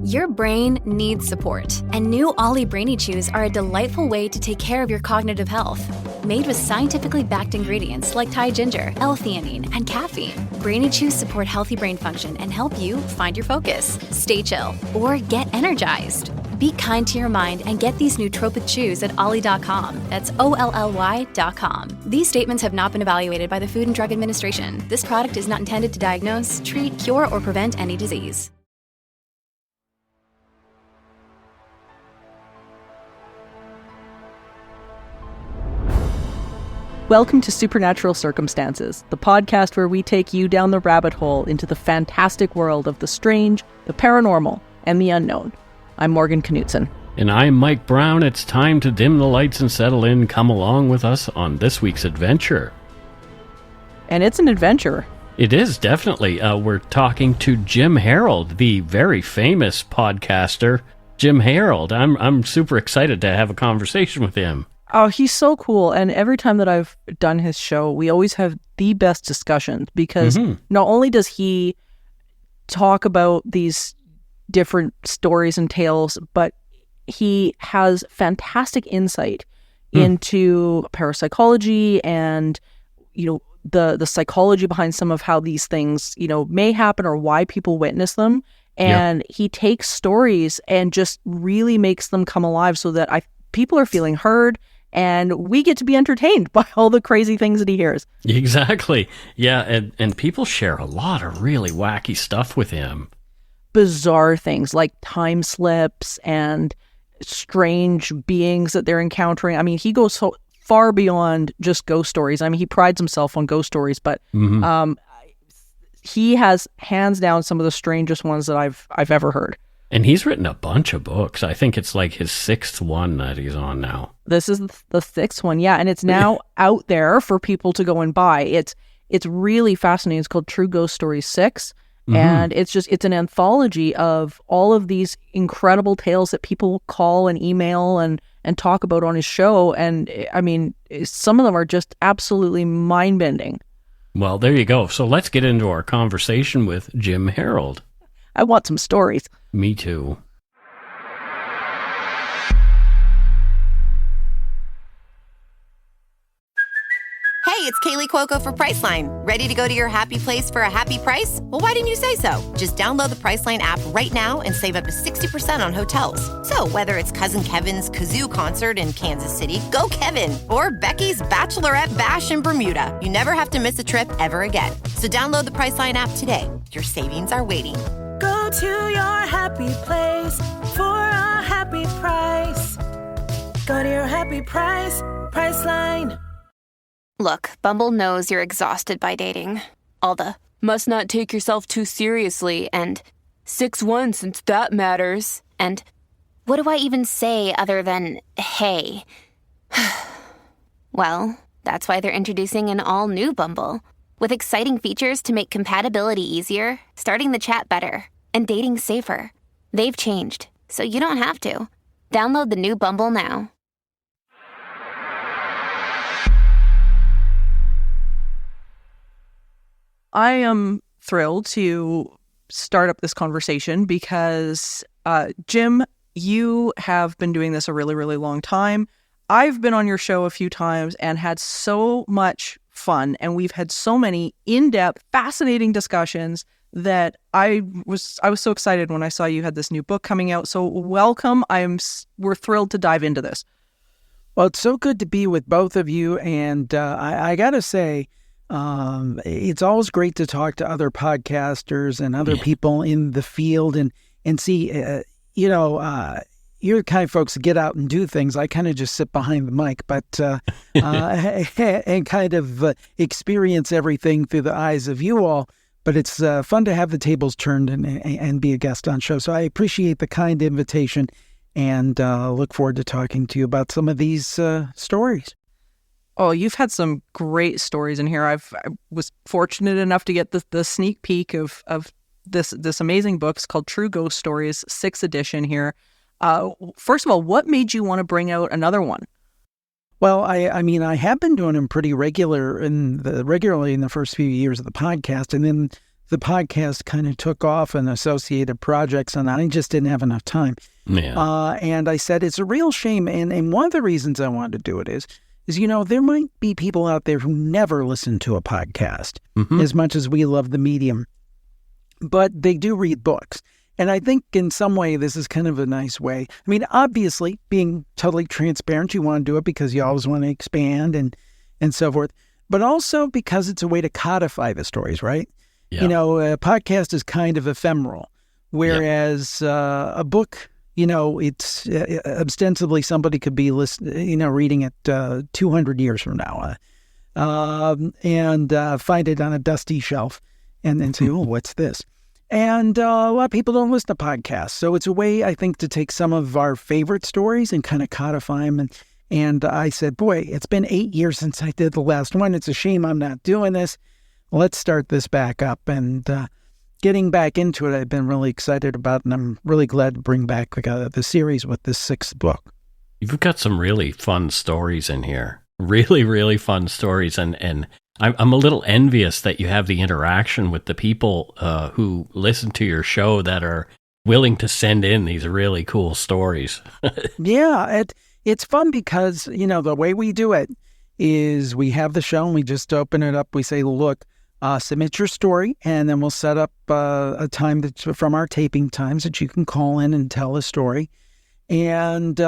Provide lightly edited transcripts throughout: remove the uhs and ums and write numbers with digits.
Your brain needs support, and new Ollie Brainy Chews are a delightful way to take care of your cognitive health. Made with scientifically backed ingredients like Thai ginger, L-theanine, and caffeine, Brainy Chews support healthy brain function and help you find your focus, stay chill, or get energized. Be kind to your mind and get these nootropic chews at ollie.com. That's OLLY.com. These statements have not been evaluated by the Food and Drug Administration. This product is not intended to diagnose, treat, cure, or prevent any disease. Welcome to Supernatural Circumstances, the podcast where we take you down the rabbit hole into the fantastic world of the strange, the paranormal, and the unknown. I'm Morgan Knutson. And I'm Mike Brown. It's time to dim the lights and settle in. Come along with us on this week's adventure. And it's an adventure. It is, definitely. We're talking to Jim Harold, the very famous podcaster, Jim Harold. I'm super excited to have a conversation with him. Oh, he's so cool. And every time that I've done his show, we always have the best discussions because not only does he talk about these different stories and tales, but he has fantastic insight into parapsychology and, you know, the psychology behind some of how these things, you know, may happen or why people witness them. And he takes stories and just really makes them come alive so that people are feeling heard. And we get to be entertained by all the crazy things that he hears. Exactly. Yeah, and people share a lot of really wacky stuff with him. Bizarre things like time slips and strange beings that they're encountering. I mean, he goes so far beyond just ghost stories. I mean, he prides himself on ghost stories, but he has hands down some of the strangest ones that I've ever heard. And he's written a bunch of books. I think it's like his sixth one that he's on now. This is the sixth one, yeah. And it's now out there for people to go and buy. It's really fascinating. It's called True Ghost Stories 6. And it's an anthology of all of these incredible tales that people call and email and talk about on his show. And I mean, some of them are just absolutely mind-bending. Well, there you go. So let's get into our conversation with Jim Harold. I want some stories. Me too. Hey, it's Kaylee Cuoco for Priceline. Ready to go to your happy place for a happy price? Well, why didn't you say so? Just download the Priceline app right now and save up to 60% on hotels. So whether it's Cousin Kevin's Kazoo Concert in Kansas City, go Kevin, or Becky's Bachelorette Bash in Bermuda, you never have to miss a trip ever again. So download the Priceline app today. Your savings are waiting. Go to your happy place for a happy price. Go to your happy price, Priceline. Look, Bumble knows you're exhausted by dating. All the, must not take yourself too seriously, and 6'1" since that matters, and what do I even say other than, hey? Well, that's why they're introducing an all-new Bumble, with exciting features to make compatibility easier, starting the chat better, and dating safer. They've changed, so you don't have to. Download the new Bumble now. I am thrilled to start up this conversation because, Jim, you have been doing this a really, really long time. I've been on your show a few times and had so much fun, and we've had so many in-depth, fascinating discussions that I was so excited when I saw you had this new book coming out. So welcome. We're thrilled to dive into this. Well, it's so good to be with both of you, and I got to say, it's always great to talk to other podcasters and other people in the field and see, you're the kind of folks that get out and do things. I kind of just sit behind the mic, but and kind of experience everything through the eyes of you all. But it's fun to have the tables turned and be a guest on show. So I appreciate the kind invitation and look forward to talking to you about some of these stories. Oh, you've had some great stories in here. I was fortunate enough to get the sneak peek of this amazing book. It's called True Ghost Stories, 6th edition here. First of all, what made you want to bring out another one? Well, I mean, I have been doing them pretty regularly in the first few years of the podcast, and then the podcast kind of took off and associated projects, and I just didn't have enough time. Yeah. And I said, it's a real shame. And one of the reasons I wanted to do it is, there might be people out there who never listen to a podcast as much as we love the medium, but they do read books. And I think in some way, this is kind of a nice way. I mean, obviously, being totally transparent, you want to do it because you always want to expand and so forth, but also because it's a way to codify the stories, right? Yeah. A podcast is kind of ephemeral, whereas a book, it's ostensibly somebody could be reading it 200 years from now and find it on a dusty shelf and then say, oh, what's this? And a lot of people don't listen to podcasts. So it's a way, I think, to take some of our favorite stories and kind of codify them. And I said, boy, it's been 8 years since I did the last one. It's a shame I'm not doing this. Let's start this back up. And getting back into it, I've been really excited about, and I'm really glad to bring back the series with this 6th book. You've got some really fun stories in here. Really, really fun stories. And I'm a little envious that you have the interaction with the people who listen to your show that are willing to send in these really cool stories. Yeah, it's fun because, the way we do it is we have the show and we just open it up. We say, look, submit your story, and then we'll set up a time from our taping times that you can call in and tell a story. And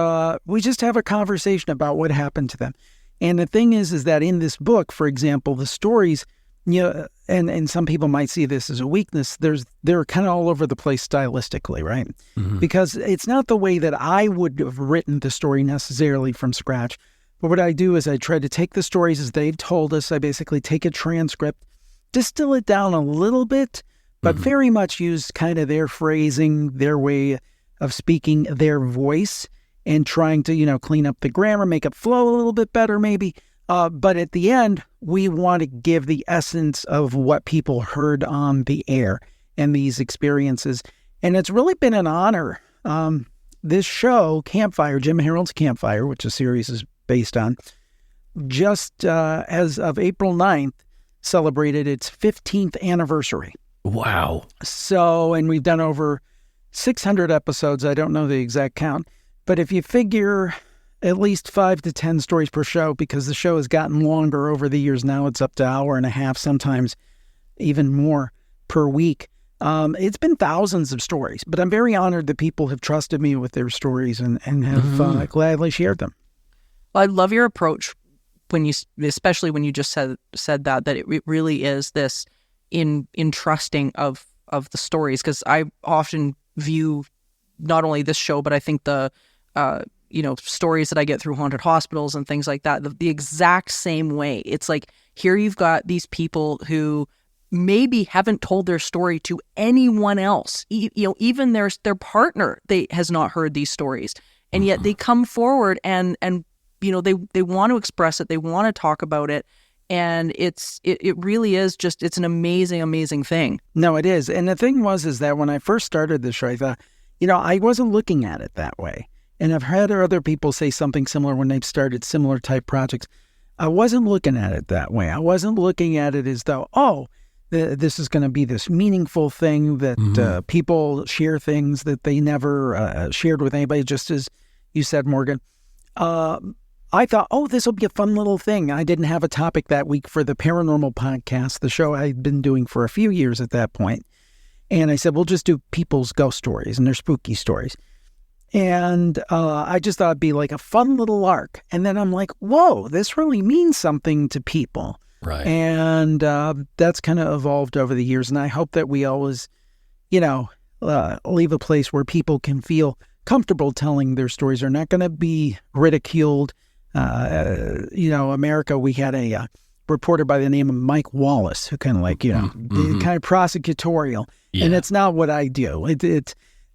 we just have a conversation about what happened to them. And the thing is that in this book, for example, the stories, and some people might see this as a weakness, they're kind of all over the place stylistically, right? Mm-hmm. Because it's not the way that I would have written the story necessarily from scratch. But what I do is I try to take the stories as they've told us. I basically take a transcript, distill it down a little bit, but very much use kind of their phrasing, their way of speaking, their voice, and trying to, clean up the grammar, make it flow a little bit better maybe. But at the end, we want to give the essence of what people heard on the air and these experiences. And it's really been an honor. This show, Campfire, Jim Harold's Campfire, which the series is based on, just as of April 9th, celebrated its 15th anniversary. Wow. So, and we've done over 600 episodes. I don't know the exact count. But if you figure at least 5 to 10 stories per show, because the show has gotten longer over the years now, it's up to an hour and a half, sometimes even more per week. It's been thousands of stories, but I'm very honored that people have trusted me with their stories and have gladly shared them. Well, I love your approach especially when you just said that it really is this in trusting of the stories, because I often view not only this show, but I think the stories that I get through haunted hospitals and things like that, the exact same way. It's like, here you've got these people who maybe haven't told their story to anyone else. Even their partner, has not heard these stories. And yet they come forward and they want to express it. They want to talk about it. And it really is it's an amazing, amazing thing. No, it is. And the thing is that when I first started this show, I thought, I wasn't looking at it that way. And I've had other people say something similar when they've started similar type projects. I wasn't looking at it that way. I wasn't looking at it as though, this is going to be this meaningful thing that people share things that they never shared with anybody, just as you said, Morgan. I thought, this will be a fun little thing. I didn't have a topic that week for the paranormal podcast, the show I'd been doing for a few years at that point. And I said, we'll just do people's ghost stories and their spooky stories. And I just thought it'd be like a fun little arc. And then I'm like, whoa, this really means something to people. Right. And that's kind of evolved over the years. And I hope that we always, leave a place where people can feel comfortable telling their stories. They're not going to be ridiculed. America, we had a reporter by the name of Mike Wallace who kind of kind of prosecutorial. Yeah. And it's not what I do.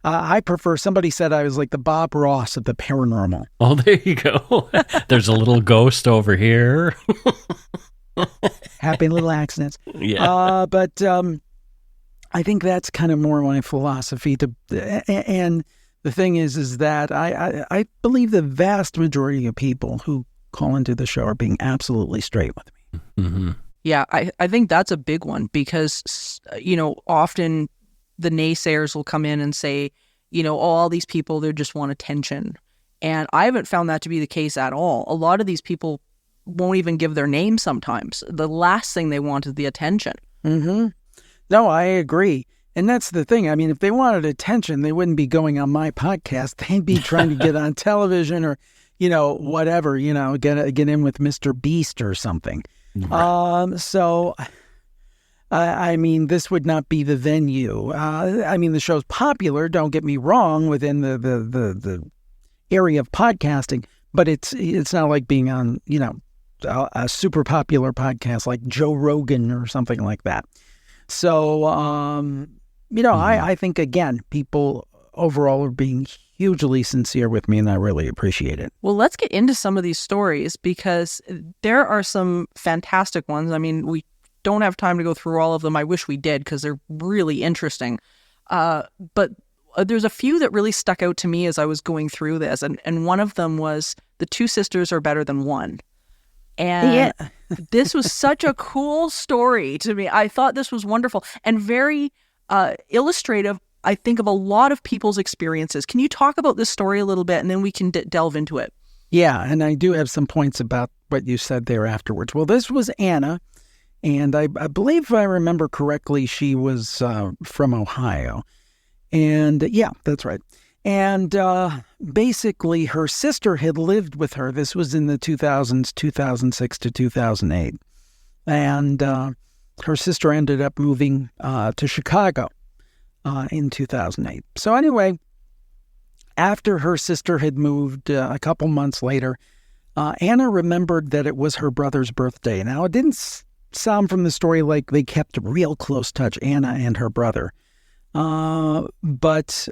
I prefer, somebody said I was like the Bob Ross of the paranormal. Oh, there you go. There's a little ghost over here. Happy little accidents. Yeah. But I think that's kind of more my philosophy. And the thing is that I believe the vast majority of people who call into the show are being absolutely straight with me. Mm-hmm. Yeah, I think that's a big one because, often the naysayers will come in and say, all these people, they just want attention. And I haven't found that to be the case at all. A lot of these people won't even give their name sometimes. The last thing they want is the attention. Mm-hmm. No, I agree. And that's the thing. I mean, if they wanted attention, they wouldn't be going on my podcast. They'd be trying to get on television or, whatever, get in with Mr. Beast or something. Right. So, I mean, this would not be the venue. The show's popular, don't get me wrong, within the area of podcasting, but it's not like being on, a super popular podcast like Joe Rogan or something like that. So, I think, again, people overall are being hugely sincere with me, and I really appreciate it. Well, let's get into some of these stories because there are some fantastic ones. I mean, we don't have time to go through all of them. I wish we did because they're really interesting. But there's a few that really stuck out to me as I was going through this. And one of them was the two sisters are better than one. And this was such a cool story to me. I thought this was wonderful and very illustrative, I think, of a lot of people's experiences. Can you talk about this story a little bit and then we can delve into it? Yeah, and I do have some points about what you said there afterwards. Well, this was Anna, and I believe if I remember correctly, she was from Ohio. And yeah, that's right. And basically, her sister had lived with her. This was in the 2000s, 2006 to 2008. And her sister ended up moving to Chicago in 2008. So anyway, after her sister had moved a couple months later, Anna remembered that it was her brother's birthday. Now, it didn't sound from the story like they kept a real close touch, Anna and her brother. But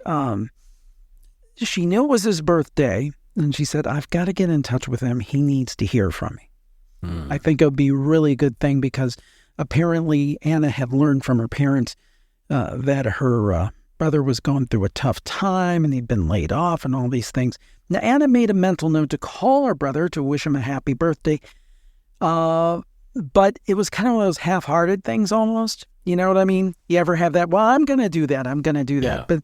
she knew it was his birthday, and she said, I've got to get in touch with him. He needs to hear from me. I think it would be a really good thing because apparently Anna had learned from her parents that her brother was going through a tough time and he'd been laid off and all these things. Now, Anna made a mental note to call her brother to wish him a happy birthday, but it was kind of one of those half-hearted things almost. You know what I mean? You ever have that? Well, I'm going to do that. I'm going to do that. But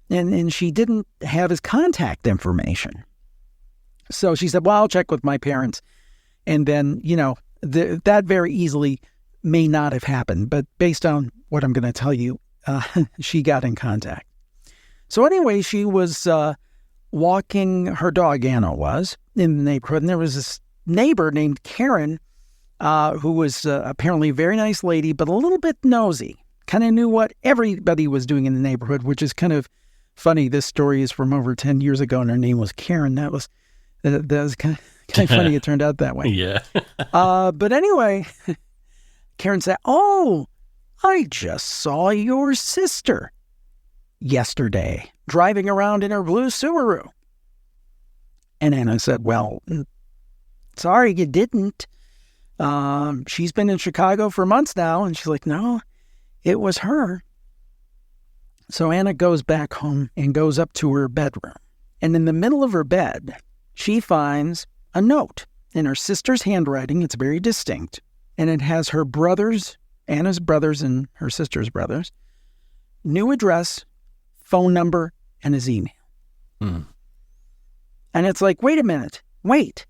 and she didn't have his contact information. So she said, well, I'll check with my parents. And then, that very easily may not have happened. But based on what I'm going to tell you, she got in contact. So anyway, she was walking her dog, Anna was, in the neighborhood. And there was this neighbor named Karen, who was apparently a very nice lady, but a little bit nosy. Kind of knew what everybody was doing in the neighborhood, which is kind of funny. This story is from over 10 years ago, and her name was Karen. That was kind of funny. It turned out that way. Yeah. But anyway, Karen said, "Oh, I just saw your sister yesterday driving around in her blue Subaru." And Anna said, "Well, sorry you didn't. She's been in Chicago for months now." And she's like, "No, it was her." So Anna goes back home and goes up to her bedroom. And in the middle of her bed, she finds a note in her sister's handwriting. It's very distinct. And it has her brothers, Anna's brothers and her sister's brothers, new address, phone number, and his email. And it's like, wait a minute. Wait.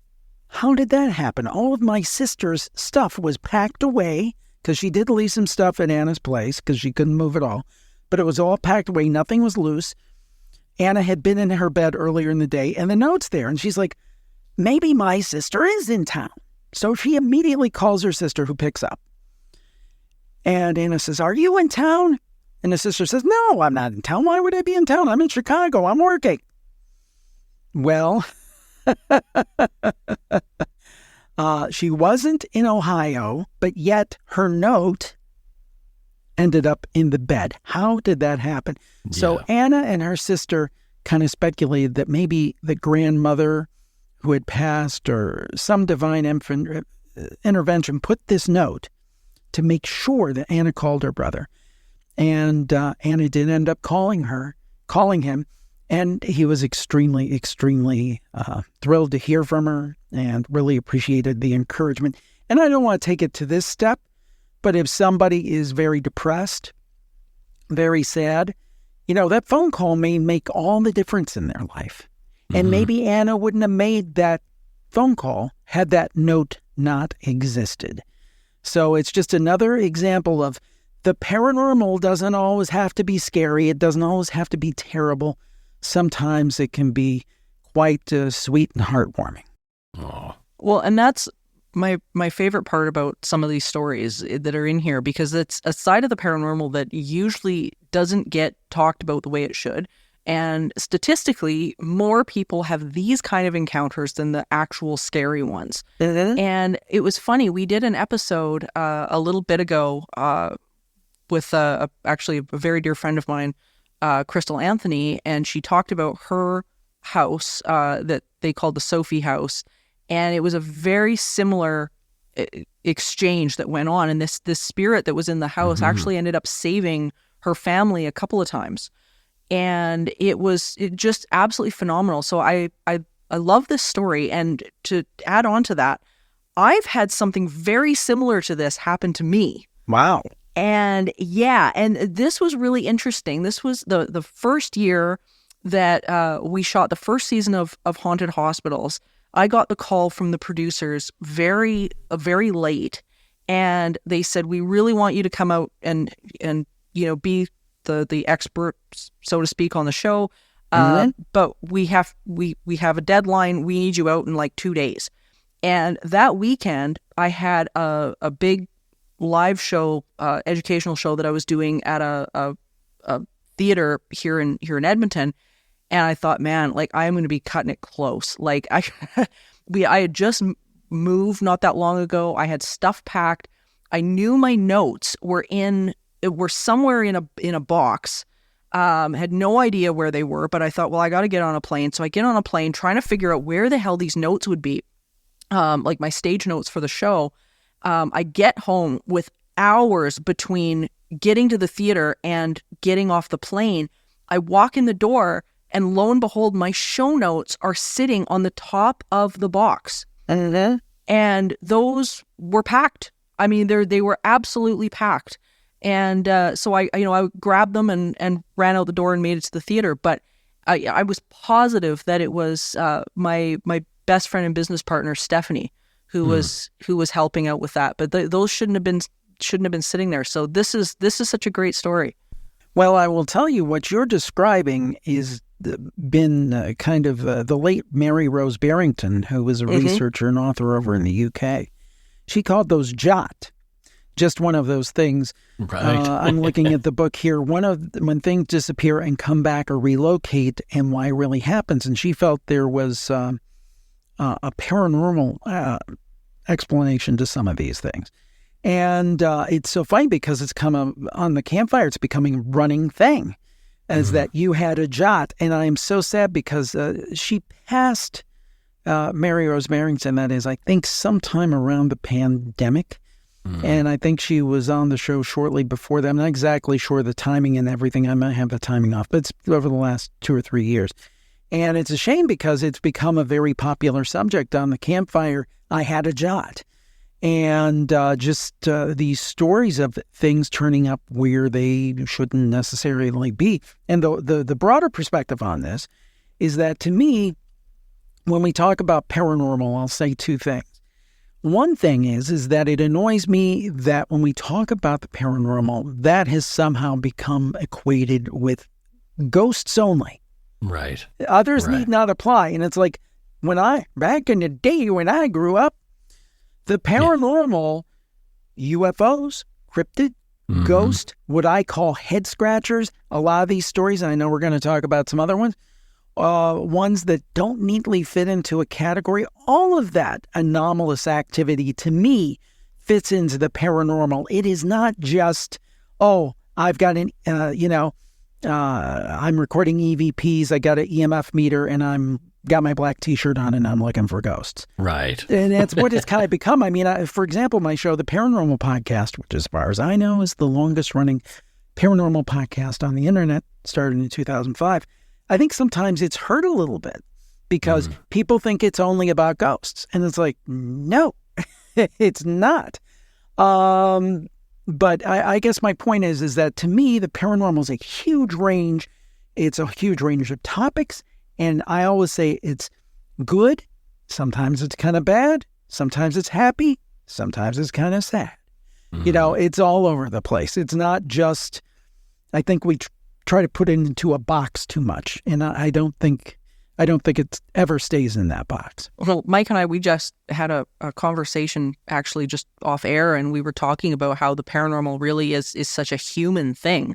How did that happen? All of my sister's stuff was packed away because she did leave some stuff at Anna's place because she couldn't move it all. But it was all packed away. Nothing was loose. Anna had been in her bed earlier in the day, and the note's there. And she's like, maybe my sister is in town. So she immediately calls her sister, who picks up. And Anna says, "Are you in town?" And the sister says, "No, I'm not in town. Why would I be in town? I'm in Chicago. I'm working." Well, she wasn't in Ohio, but yet her note ended up in the bed. How did that happen? Yeah. So Anna and her sister kind of speculated that maybe the grandmother who had passed or some divine intervention put this note to make sure that Anna called her brother. And Anna did end up calling him, and he was extremely, extremely thrilled to hear from her and really appreciated the encouragement. And I don't want to take it to this step, But if somebody is very depressed, very sad, that phone call may make all the difference in their life. And maybe Anna wouldn't have made that phone call had that note not existed. So it's just another example of the paranormal doesn't always have to be scary. It doesn't always have to be terrible. Sometimes it can be quite sweet and heartwarming. Oh. Well, and that's my favorite part about some of these stories that are in here, because it's a side of the paranormal that usually doesn't get talked about the way it should. And statistically, more people have these kind of encounters than the actual scary ones. And it was funny. We did an episode a little bit ago with actually a very dear friend of mine, Crystal Anthony, and she talked about her house that they called the Sophie house. And it was a very similar exchange that went on. And this spirit that was in the house actually ended up saving her family a couple of times. And it just absolutely phenomenal. So I love this story. And to add on to that, I've had something very similar to this happen to me. Wow. And and this was really interesting. This was the first year that we shot the first season of Haunted Hospitals. I got the call from the producers very late, and they said, we really want you to come out and be the expert, so to speak, on the show. But we have a deadline. We need you out in like 2 days. And that weekend, I had a big live show, educational show that I was doing at a theater here in Edmonton. And I thought, man, like, I'm going to be cutting it close. Like, I had just moved not that long ago. I had stuff packed. I knew my notes were somewhere in a box. Had no idea where they were, but I thought, well, I got to get on a plane. So I get on a plane trying to figure out where the hell these notes would be, like my stage notes for the show. I get home with hours between getting to the theater and getting off the plane. I walk in the door, and lo and behold, my show notes are sitting on the top of the box. And those were packed. I mean, they were absolutely packed. And so I grabbed them and ran out the door and made it to the theater. But I was positive that it was my best friend and business partner, Stephanie, who was helping out with that. But those shouldn't have been sitting there. So this is such a great story. Well, I will tell you, what you're describing is been kind of the late Mary Rose Barrington, who was a researcher and author over in the UK. She called those jot. Just one of those things. Right. I'm looking at the book here. When things disappear and come back or relocate, and why it really happens. And she felt there was a paranormal explanation to some of these things. And it's so funny because it's come on the Campfire. It's becoming a running thing, as that you had a jot. And I am so sad because she passed, Mary Rose Barrington, that is, I think, sometime around the pandemic. And I think she was on the show shortly before that. I'm not exactly sure the timing and everything. I might have the timing off, but it's over the last 2 or 3 years. And it's a shame because it's become a very popular subject on the Campfire. I had a jot. And just these stories of things turning up where they shouldn't necessarily be. And the broader perspective on this is that, to me, when we talk about paranormal, I'll say 2 things. One thing is that it annoys me that when we talk about the paranormal, that has somehow become equated with ghosts only. Right. Others need not apply. And it's like, back in the day when I grew up, the paranormal, UFOs, cryptid, ghost, what I call head scratchers, a lot of these stories, and I know we're going to talk about some other ones that don't neatly fit into a category, all of that anomalous activity, to me, fits into the paranormal. It is not just, I've got I'm recording EVPs, I got an EMF meter, and I'm got my black T-shirt on, and I'm looking for ghosts. Right. And that's what it's kind of become. I mean, for example, my show, The Paranormal Podcast, which, as far as I know, is the longest running paranormal podcast on the internet, started in 2005. I think sometimes it's hurt a little bit because people think it's only about ghosts. And it's like, no, it's not. But I guess my point is that to me, the paranormal is a huge range. It's a huge range of topics. And I always say it's good. Sometimes it's kind of bad. Sometimes it's happy. Sometimes it's kind of sad. You know, it's all over the place. It's not just, I think we try to put it into a box too much. And I don't think it ever stays in that box. Well, Mike and I, we just had a conversation actually just off air, and we were talking about how the paranormal really is such a human thing.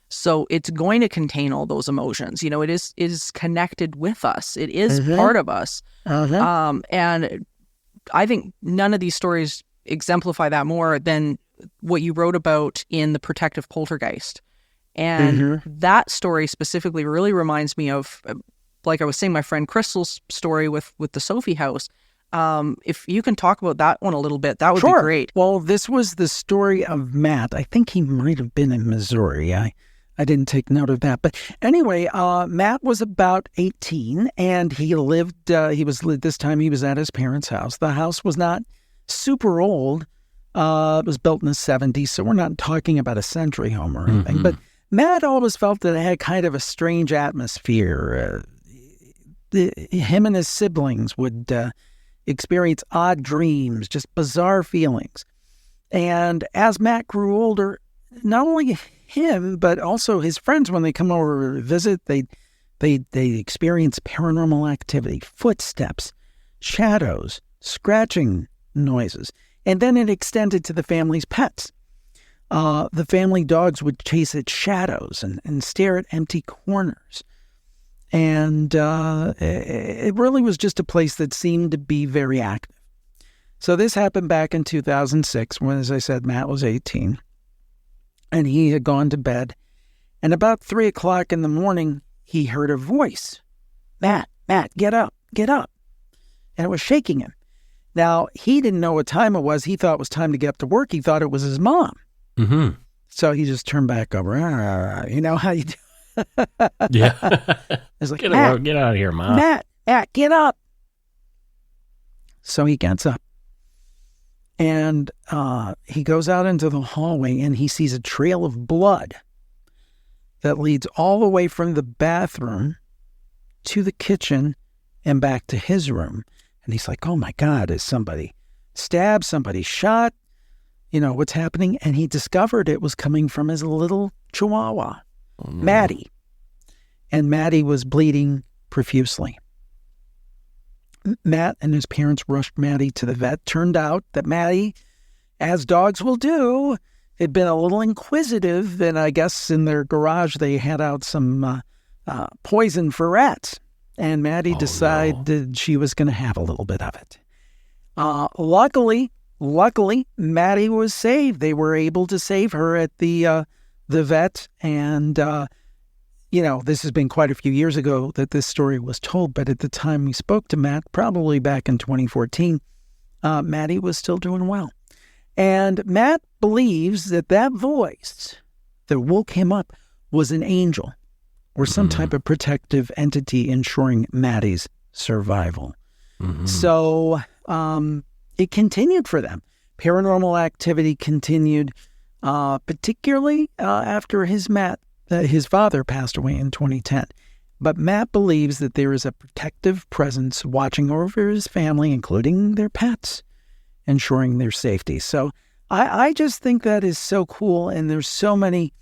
So it's going to contain all those emotions. You know, it is connected with us. It is part of us. And I think none of these stories exemplify that more than what you wrote about in The Protective Poltergeist. And that story specifically really reminds me of, like I was saying, my friend Crystal's story with the Sophie house. If you can talk about that one a little bit, that would be great. Well, this was the story of Matt. I think he might have been in Missouri. I didn't take note of that. But anyway, Matt was about 18, and he lived, this time he was at his parents' house. The house was not super old. It was built in the 70s, so we're not talking about a century home or anything. But Matt always felt that it had kind of a strange atmosphere. Him and his siblings would experience odd dreams, just bizarre feelings. And as Matt grew older, not only him, but also his friends, when they come over to visit, they experience paranormal activity, footsteps, shadows, scratching noises. And then it extended to the family's pets. The family dogs would chase at shadows and stare at empty corners. And it really was just a place that seemed to be very active. So this happened back in 2006 when, as I said, Matt was 18. And he had gone to bed. And about 3 o'clock in the morning, he heard a voice. Matt, get up, get up. And it was shaking him. Now, he didn't know what time it was. He thought it was time to get up to work. He thought it was his mom. So he just turned back over. You know how you do. Yeah. It's like, get out of here, Mom. Matt, get up. So he gets up. And he goes out into the hallway, and he sees a trail of blood that leads all the way from the bathroom to the kitchen and back to his room. And he's like, oh my God, is somebody stabbed, somebody shot? You know, what's happening? And he discovered it was coming from his little chihuahua, Maddie. And Maddie was bleeding profusely. Matt and his parents rushed Maddie to the vet. Turned out that Maddie, as dogs will do, had been a little inquisitive. And I guess in their garage, they had out some poison for rats. And Maddie decided she was going to have a little bit of it. Luckily, Maddie was saved. They were able to save her at the vet. And, you know, this has been quite a few years ago that this story was told. But at the time we spoke to Matt, probably back in 2014, Maddie was still doing well. And Matt believes that voice that woke him up was an angel or some type of protective entity ensuring Maddie's survival. So it continued for them. Paranormal activity continued, particularly after his father passed away in 2010. But Matt believes that there is a protective presence watching over his family, including their pets, ensuring their safety. So I just think that is so cool, and there's so many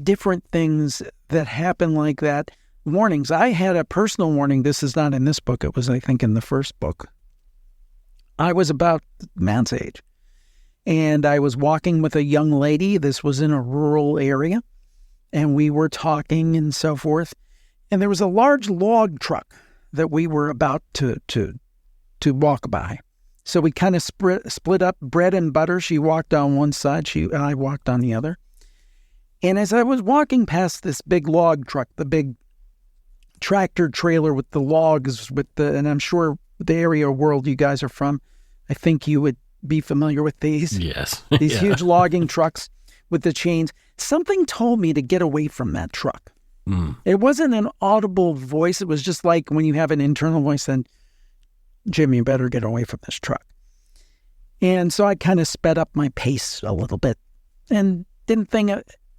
different things that happen like that. Warnings. I had a personal warning. This is not in this book. It was, I think, in the first book. I was about Matt's age, and I was walking with a young lady. This was in a rural area, and we were talking and so forth. And there was a large log truck that we were about to walk by. So we kind of split up bread and butter. She walked on one side, I walked on the other. And as I was walking past this big log truck, the big tractor trailer with the logs, and I'm sure the area or world you guys are from, I think you would be familiar with these. Yes. These huge logging trucks with the chains. Something told me to get away from that truck. It wasn't an audible voice. It was just like when you have an internal voice, then, Jim, you better get away from this truck. And so I kind of sped up my pace a little bit. and didn't think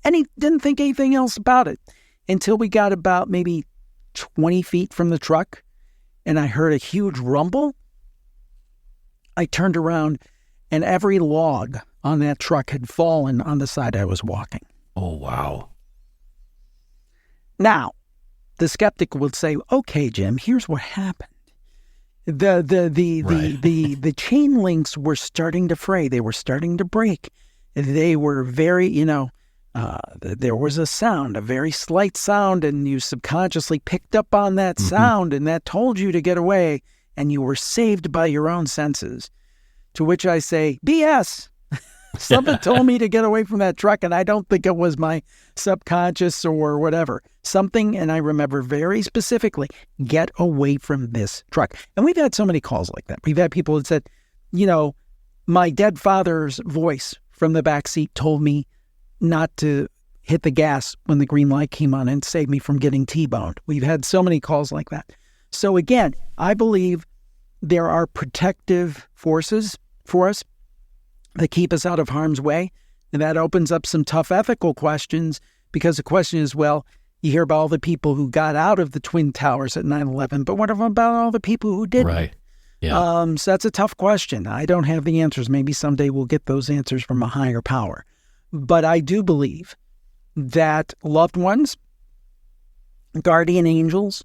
anything else about it until we got about maybe 20 feet from the truck, and I heard a huge rumble. I turned around, and every log on that truck had fallen on the side I was walking. Oh, wow. Now, the skeptic would say, "Okay, Jim, here's what happened. The chain links were starting to fray. They were starting to break. They were very, there was a sound, a very slight sound, and you subconsciously picked up on that sound, and that told you to get away, and you were saved by your own senses." To which I say, BS. Something told me to get away from that truck, and I don't think it was my subconscious or whatever. Something, and I remember very specifically, get away from this truck. And we've had so many calls like that. We've had people that said, my dead father's voice from the back seat told me not to hit the gas when the green light came on and save me from getting T-boned. We've had so many calls like that. So again, I believe there are protective forces for us that keep us out of harm's way. And that opens up some tough ethical questions, because the question is, well, you hear about all the people who got out of the Twin Towers at 9/11, but what about all the people who didn't? Right. Yeah. So that's a tough question. I don't have the answers. Maybe someday we'll get those answers from a higher power. But I do believe that loved ones, guardian angels,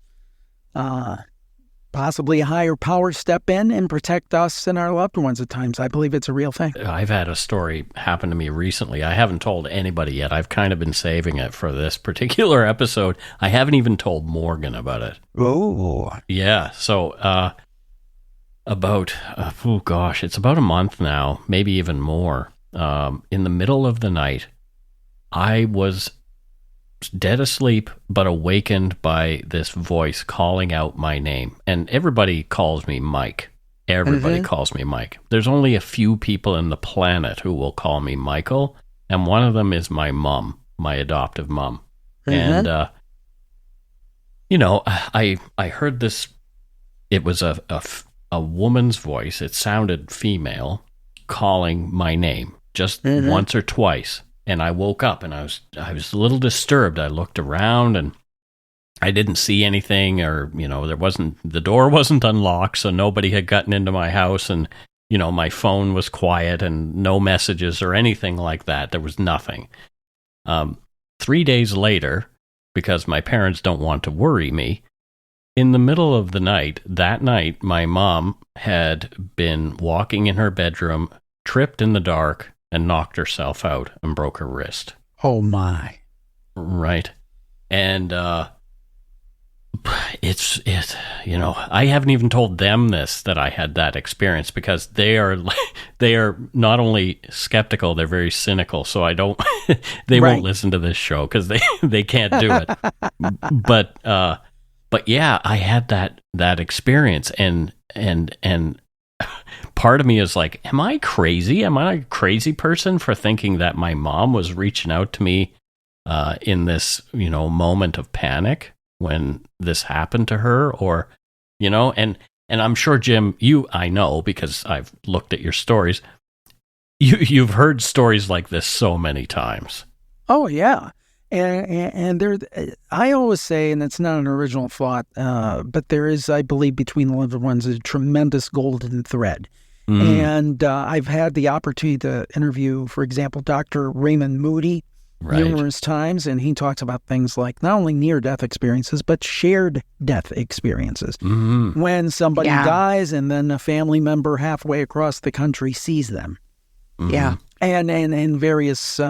possibly a higher power step in and protect us and our loved ones at times. I believe it's a real thing. I've had a story happen to me recently. I haven't told anybody yet. I've kind of been saving it for this particular episode. I haven't even told Morgan about it. Oh. Yeah. So it's about a month now, maybe even more. In the middle of the night, I was dead asleep, but awakened by this voice calling out my name. And everybody calls me Mike. Everybody calls me Mike. There's only a few people in the planet who will call me Michael, and one of them is my mom, my adoptive mom. And, I heard this. It was a woman's voice. It sounded female, calling my name just once or twice. And I woke up and I was a little disturbed. I looked around and I didn't see anything, or, the door wasn't unlocked, so nobody had gotten into my house, and, my phone was quiet and no messages or anything like that. There was nothing. 3 days later, because my parents don't want to worry me, in the middle of the night, that night, my mom had been walking in her bedroom, tripped in the dark, and knocked herself out and broke her wrist. Oh, my. Right. And I haven't even told them that I had that experience, because they are not only skeptical, they're very cynical. So I don't, they won't listen to this show because they can't do it. But yeah, I had that experience, and part of me is like, am I crazy? Am I a crazy person for thinking that my mom was reaching out to me in this, moment of panic when this happened to her? Or, and I'm sure, Jim, I know because I've looked at your stories. You've heard stories like this so many times. Oh, yeah. And there, I always say, and it's not an original thought, but there is, I believe, between the loved ones, a tremendous golden thread. And I've had the opportunity to interview, for example, Dr. Raymond Moody numerous times, and he talks about things like not only near-death experiences, but shared death experiences. When somebody dies and then a family member halfway across the country sees them. Yeah. And in various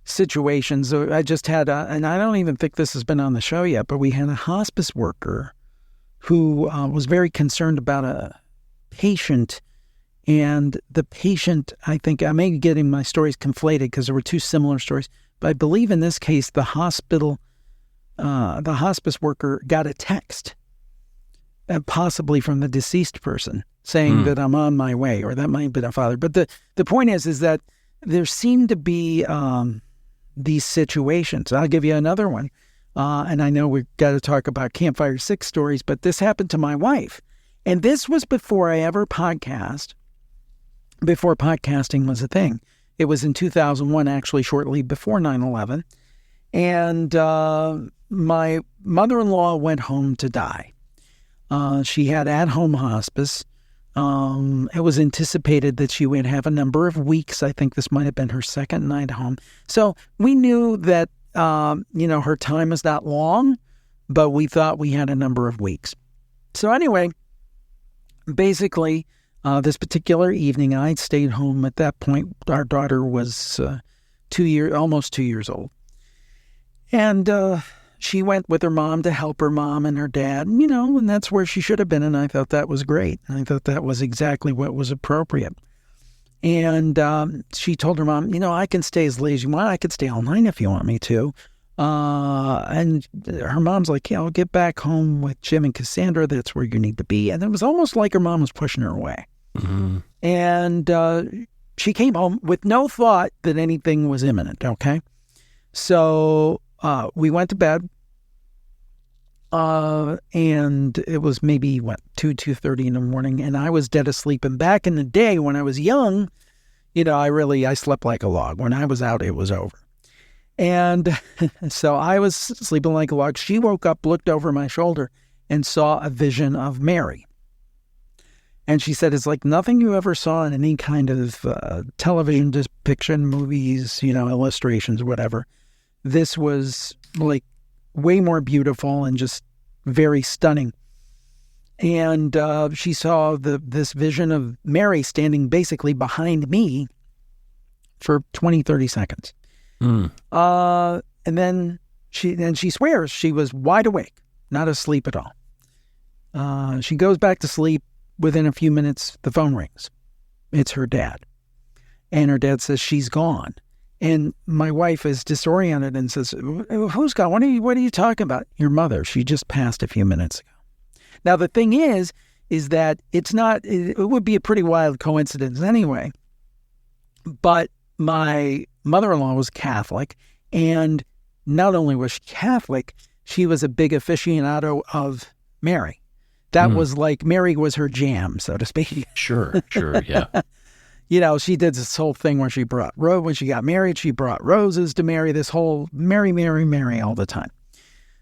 situations. I just had and I don't even think this has been on the show yet, but we had a hospice worker who was very concerned about a patient, and the patient, I think I may be getting my stories conflated because there were two similar stories, but I believe in this case the hospice worker got a text, possibly from the deceased person, saying that I'm on my way, or that might have been a father. But the point is that there seem to be these situations. I'll give you another one. And I know we've got to talk about Campfire 6 stories, but this happened to my wife. And this was before I ever podcast, before podcasting was a thing. It was in 2001, actually, shortly before 9/11. And my mother-in-law went home to die. She had at-home hospice. It was anticipated that she would have a number of weeks. I think this might have been her second night home. So we knew that, her time is not long, but we thought we had a number of weeks. So anyway, basically, this particular evening, I stayed home. At that point, our daughter was almost 2 years old. And she went with her mom to help her mom and her dad, and that's where she should have been. And I thought that was great. I thought that was exactly what was appropriate. And she told her mom, I can stay as late as you want. I could stay all night if you want me to. And her mom's like, yeah, I'll get back home with Jim and Cassandra. That's where you need to be. And it was almost like her mom was pushing her away. Mm-hmm. And she came home with no thought that anything was imminent, okay? So we went to bed, and it was maybe, 2:30 in the morning, and I was dead asleep. And back in the day when I was young, I slept like a log. When I was out, it was over. And so I was sleeping like a log. She woke up, looked over my shoulder, and saw a vision of Mary. And she said, it's like nothing you ever saw in any kind of television depiction, movies, illustrations, whatever. This was like way more beautiful and just very stunning. And she saw this vision of Mary standing basically behind me for 20, 30 seconds. And then she swears she was wide awake, not asleep at all. She goes back to sleep. Within a few minutes, the phone rings. It's her dad. And her dad says she's gone. And my wife is disoriented and says, who's gone? What are you talking about? Your mother. She just passed a few minutes ago. Now, the thing is that it would be a pretty wild coincidence anyway. But my mother-in-law was Catholic. And not only was she Catholic, she was a big aficionado of Mary. That was like, Mary was her jam, so to speak. Sure, yeah. She did this whole thing where when she got married, she brought roses to Mary, this whole Mary, Mary, Mary all the time.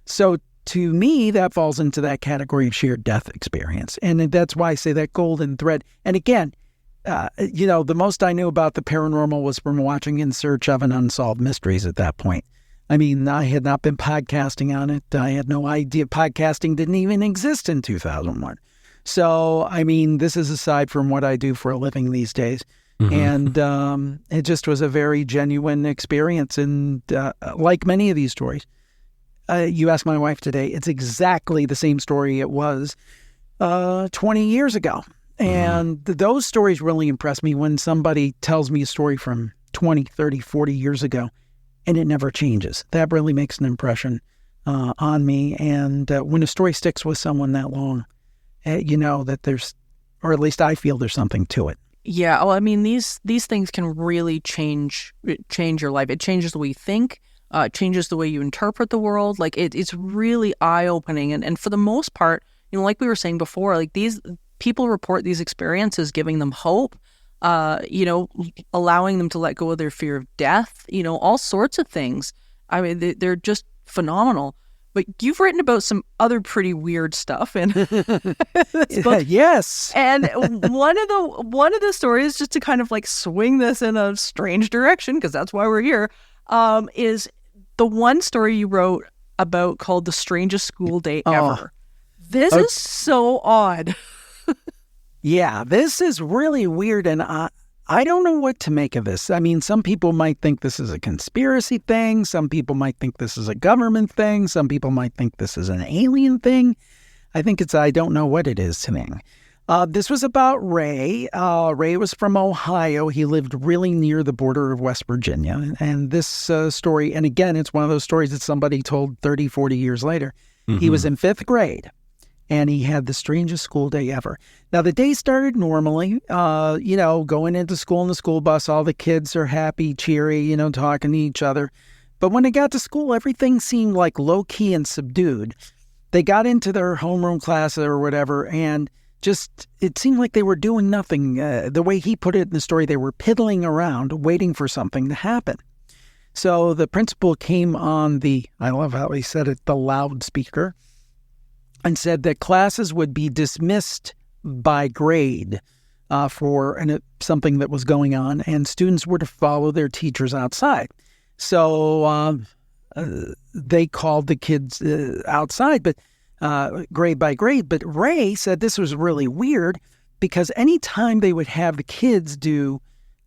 So to me, that falls into that category of sheer death experience. And that's why I say that golden thread. And again, the most I knew about the paranormal was from watching In Search of an Unsolved Mysteries at that point. I mean, I had not been podcasting on it. I had no idea podcasting didn't even exist in 2001. So, I mean, this is aside from what I do for a living these days. Mm-hmm. And it just was a very genuine experience. And like many of these stories, you ask my wife today, it's exactly the same story it was 20 years ago. Mm-hmm. And those stories really impress me when somebody tells me a story from 20, 30, 40 years ago. And it never changes. That really makes an impression on me. And when a story sticks with someone that long, that there's, or at least I feel there's something to it. Yeah. Well, I mean, these things can really change your life. It changes the way you think. It changes the way you interpret the world. Like it's really eye-opening. And for the most part, like we were saying before, like these people report these experiences, giving them hope. Allowing them to let go of their fear of death, all sorts of things. I mean, they're just phenomenal. But you've written about some other pretty weird stuff in this book. Yes. And one of the stories, just to kind of like swing this in a strange direction, because that's why we're here, is the one story you wrote about called The Strangest School Day Ever. This is so odd. Yeah, this is really weird, and I don't know what to make of this. I mean, some people might think this is a conspiracy thing. Some people might think this is a government thing. Some people might think this is an alien thing. I don't know what it is to me. This was about Ray. Ray was from Ohio. He lived really near the border of West Virginia. And this story, and again, it's one of those stories that somebody told 30, 40 years later. Mm-hmm. He was in 5th grade. And he had the strangest school day ever. Now, the day started normally, going into school in the school bus. All the kids are happy, cheery, talking to each other. But when they got to school, everything seemed like low-key and subdued. They got into their homeroom class or whatever, and it seemed like they were doing nothing. The way he put it in the story, they were piddling around, waiting for something to happen. So the principal came on I love how he said it, the loudspeaker, and said that classes would be dismissed by grade for something that was going on, and students were to follow their teachers outside. So they called the kids outside, but grade by grade. But Ray said this was really weird because anytime they would have the kids do,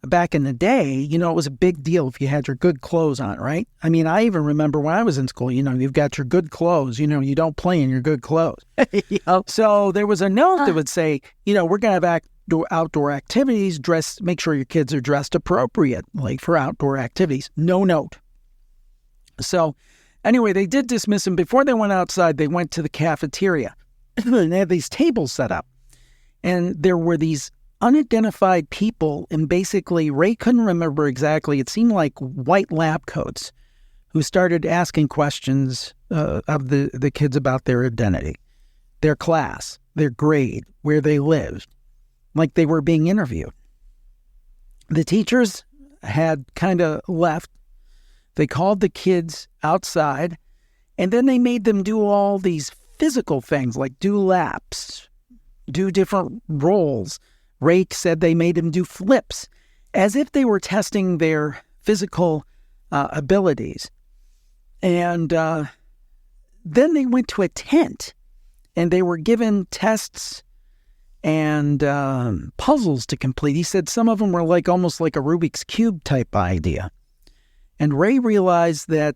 back in the day, it was a big deal if you had your good clothes on, right? I mean, I even remember when I was in school, you've got your good clothes, you don't play in your good clothes. Yep. So there was a note that would say, we're going to have outdoor activities, make sure your kids are dressed appropriate, like for outdoor activities. No note. So anyway, they did dismiss them. Before they went outside, they went to the cafeteria and they had these tables set up. And there were these unidentified people, and basically Ray couldn't remember exactly. It seemed like white lab coats who started asking questions of the kids about their identity, their class, their grade, where they lived, like they were being interviewed. The teachers had kind of left. They called the kids outside, and then they made them do all these physical things, like do laps, do different roles. Ray said they made him do flips, as if they were testing their physical abilities. And then they went to a tent, and they were given tests and puzzles to complete. He said some of them were almost like a Rubik's Cube type idea. And Ray realized that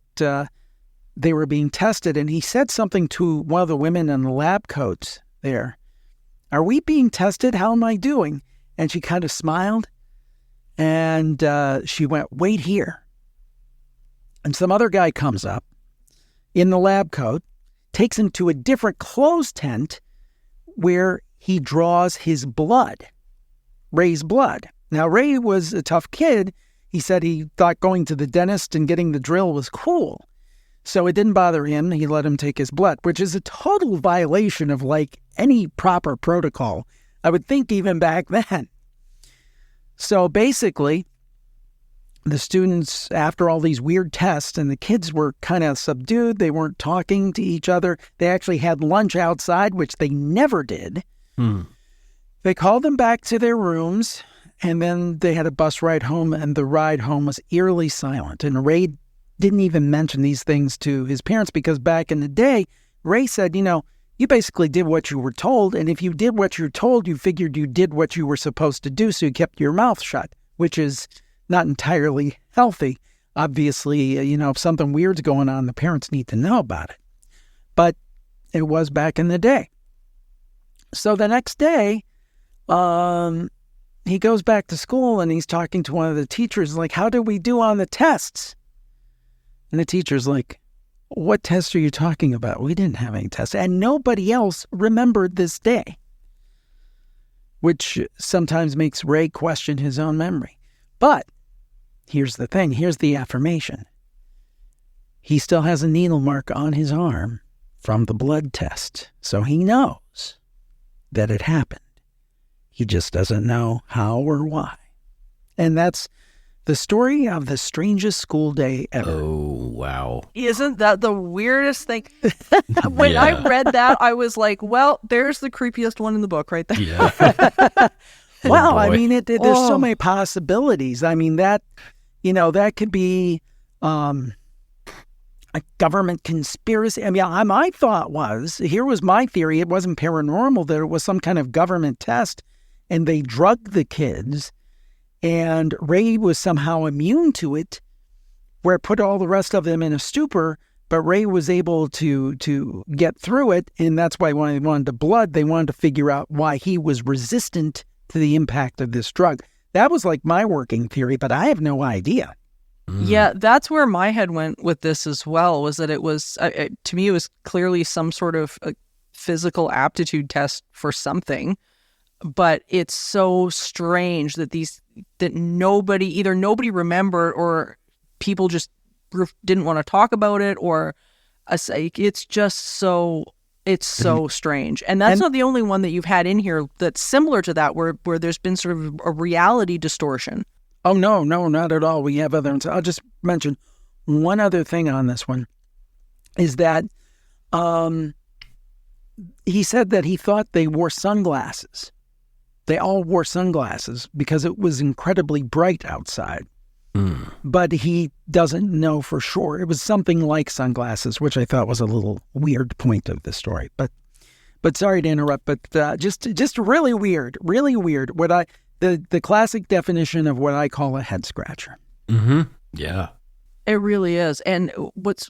they were being tested, and he said something to one of the women in the lab coats there. Are we being tested? How am I doing? And she kind of smiled, and she went, wait here. And some other guy comes up in the lab coat, takes him to a different closed tent where he draws his blood, Ray's blood. Now, Ray was a tough kid. He said he thought going to the dentist and getting the drill was cool. So it didn't bother him. He let him take his blood, which is a total violation of any proper protocol, I would think, even back then. So basically, the students, after all these weird tests, and the kids were kind of subdued, they weren't talking to each other. They actually had lunch outside, which they never did. They called them back to their rooms, and then they had a bus ride home, and the ride home was eerily silent. And Ray didn't even mention these things to his parents because back in the day, Ray said, you basically did what you were told, and if you did what you were told, you figured you did what you were supposed to do, so you kept your mouth shut, which is not entirely healthy. Obviously, if something weird's going on, the parents need to know about it. But it was back in the day. So the next day, he goes back to school, and he's talking to one of the teachers, like, how did we do on the tests? And the teacher's like, what tests are you talking about? We didn't have any tests. And nobody else remembered this day, which sometimes makes Ray question his own memory. But here's the thing. Here's the affirmation. He still has a needle mark on his arm from the blood test. So he knows that it happened. He just doesn't know how or why. And that's the story of the strangest school day ever. Oh, wow. Isn't that the weirdest thing? When I read that, I was like, well, there's the creepiest one in the book right there. Yeah. Well, I mean, there's so many possibilities. I mean, that could be a government conspiracy. I mean, my thought was, here was my theory, it wasn't paranormal, that it was some kind of government test, and they drugged the kids, and Ray was somehow immune to it, where it put all the rest of them in a stupor, but Ray was able to get through it, and that's why when they wanted the blood, they wanted to figure out why he was resistant to the impact of this drug. That was like my working theory, but I have no idea. Yeah, that's where my head went with this as well, was that it was, to me, it was clearly some sort of a physical aptitude test for something. But it's so strange that nobody remembered, or people just didn't want to talk about it, or it's just so It's so strange. And that's not the only one that you've had in here that's similar to that, where there's been sort of a reality distortion. Oh, no, not at all. We have other ones. I'll just mention one other thing on this one, is that he said that he thought they wore sunglasses. They all wore sunglasses because it was incredibly bright outside. But he doesn't know for sure. It was something like sunglasses, which I thought was a little weird point of the story. But sorry to interrupt, but just really weird. The classic definition of what I call a head scratcher. Mm-hmm. Yeah. It really is. And what's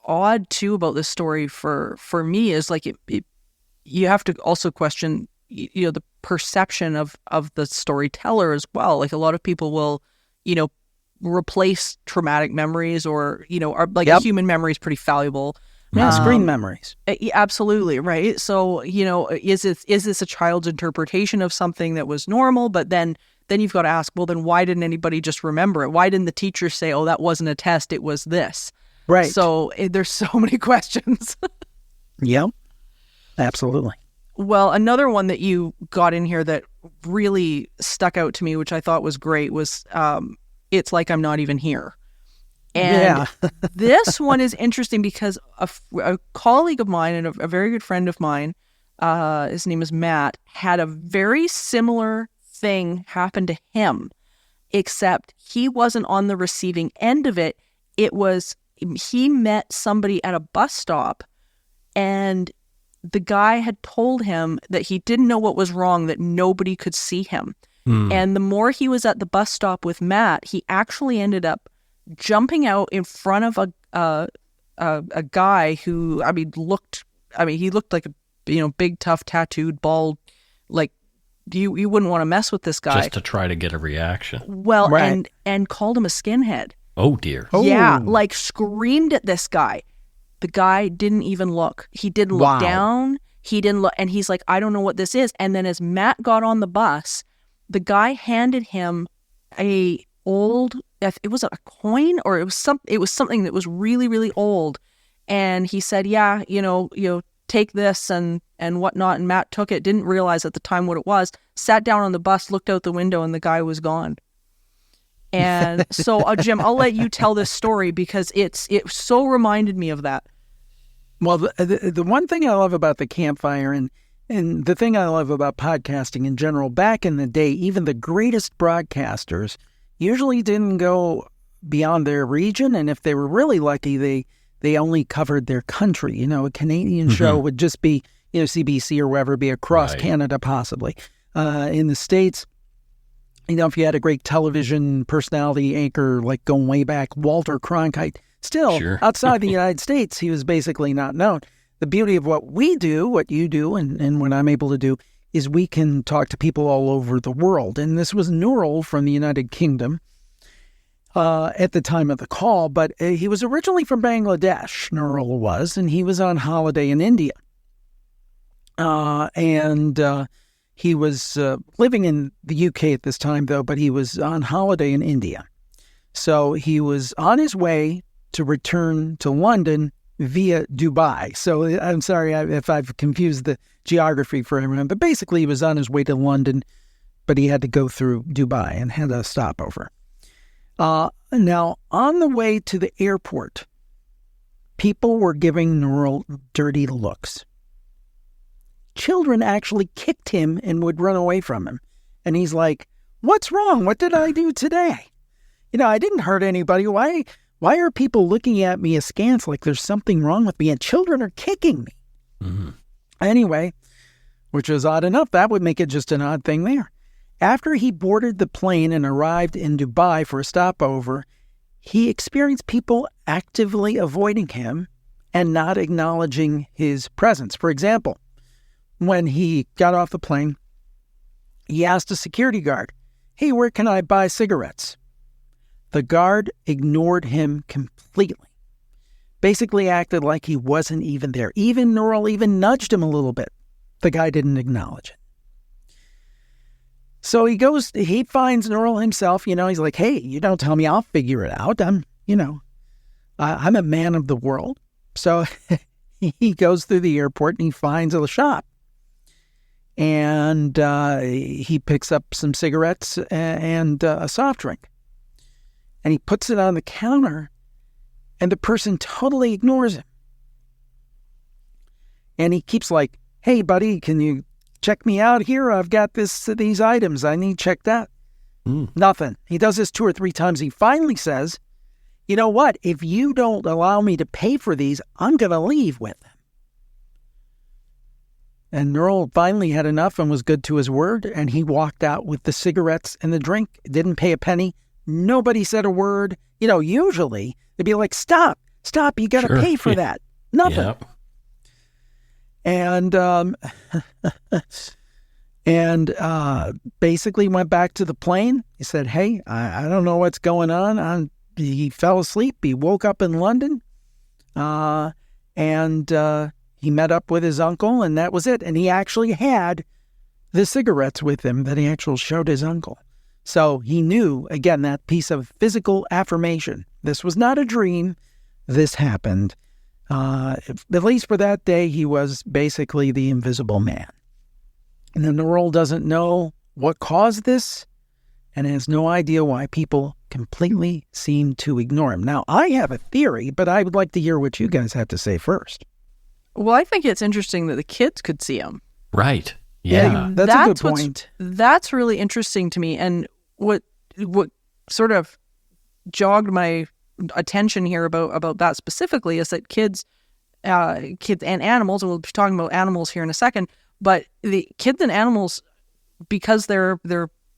odd too about this story for me is like you have to also question the perception of the storyteller as well. Like a lot of people will replace traumatic memories, or are like human memory is pretty fallible. Yeah, screen memories. Absolutely, right. So is this a child's interpretation of something that was normal? But then you've got to ask, well, then why didn't anybody just remember it? Why didn't the teacher say, oh, that wasn't a test, it was this? Right. So there's so many questions. Yep, absolutely. Well, another one that you got in here that really stuck out to me, which I thought was great, was It's Like I'm Not Even Here. And this one is interesting because a colleague of mine and a very good friend of mine, his name is Matt, had a very similar thing happen to him, except he wasn't on the receiving end of it. It was, he met somebody at a bus stop, and the guy had told him that he didn't know what was wrong, that nobody could see him. And the more he was at the bus stop with Matt, he actually ended up jumping out in front of a guy who, he looked like a big, tough, tattooed, bald, like you wouldn't want to mess with this guy. Just to try to get a reaction. Well, right. and called him a skinhead. Oh dear. Yeah, like screamed at this guy. The guy didn't even look. He didn't look down. He didn't look, and he's like, I don't know what this is. And then as Matt got on the bus, the guy handed him it was a coin, or it was something that was really, really old. And he said, yeah, take this and whatnot. And Matt took it, didn't realize at the time what it was, sat down on the bus, looked out the window, and the guy was gone. And so, Jim, I'll let you tell this story because it so reminded me of that. Well, the one thing I love about the Campfire and the thing I love about podcasting in general, back in the day, even the greatest broadcasters usually didn't go beyond their region. And if they were really lucky, they only covered their country. A Canadian show would just be, CBC or wherever, be across Canada possibly. In the States, if you had a great television personality anchor, like going way back, Walter Cronkite, still outside the United States, he was basically not known. The beauty of what we do, what you do, and what I'm able to do, is we can talk to people all over the world. And this was Nurul from the United Kingdom at the time of the call, but he was originally from Bangladesh, Nurul was, and he was on holiday in India. He was living in the UK at this time, though, but he was on holiday in India. So he was on his way to return to London via Dubai. So I'm sorry if I've confused the geography for everyone, but basically he was on his way to London, but he had to go through Dubai and had a stopover. Now, on the way to the airport, people were giving Nurul dirty looks. Children actually kicked him and would run away from him. And he's like, what's wrong? What did I do today? I didn't hurt anybody. Why are people looking at me askance like there's something wrong with me? And children are kicking me. Mm-hmm. Anyway, which was odd enough. That would make it just an odd thing there. After he boarded the plane and arrived in Dubai for a stopover, he experienced people actively avoiding him and not acknowledging his presence. For example, when he got off the plane, he asked a security guard, hey, where can I buy cigarettes? The guard ignored him completely, basically acted like he wasn't even there. Even Nurul even nudged him a little bit. The guy didn't acknowledge it. So he finds Nurul himself, he's like, hey, you don't tell me, I'll figure it out. I'm a man of the world. So he goes through the airport and he finds a shop. And he picks up some cigarettes and a soft drink. And he puts it on the counter, and the person totally ignores him. And he keeps like, hey, buddy, can you check me out here? I've got these items I need checked out. Nothing. He does this 2 or 3 times. He finally says, you know what? If you don't allow me to pay for these, I'm going to leave with them. And Earl finally had enough and was good to his word, and he walked out with the cigarettes and the drink, didn't pay a penny. Nobody said a word. You know, usually they'd be like, stop, you got to pay for that. Nothing. Yep. And basically went back to the plane. He said, hey, I don't know what's going on. He fell asleep. He woke up in London. And he met up with his uncle, and that was it. And he actually had the cigarettes with him that he actually showed his uncle. So he knew, again, that piece of physical affirmation. This was not a dream. This happened. At least for that day, he was basically the invisible man. And then Earl doesn't know what caused this and has no idea why people completely seem to ignore him. Now, I have a theory, but I would like to hear what you guys have to say first. Well, I think it's interesting that the kids could see him. Right. Yeah. That's a good point. That's really interesting to me. And what sort of jogged my attention here about that specifically is that kids and animals, and we'll be talking about animals here in a second, but the kids and animals, because their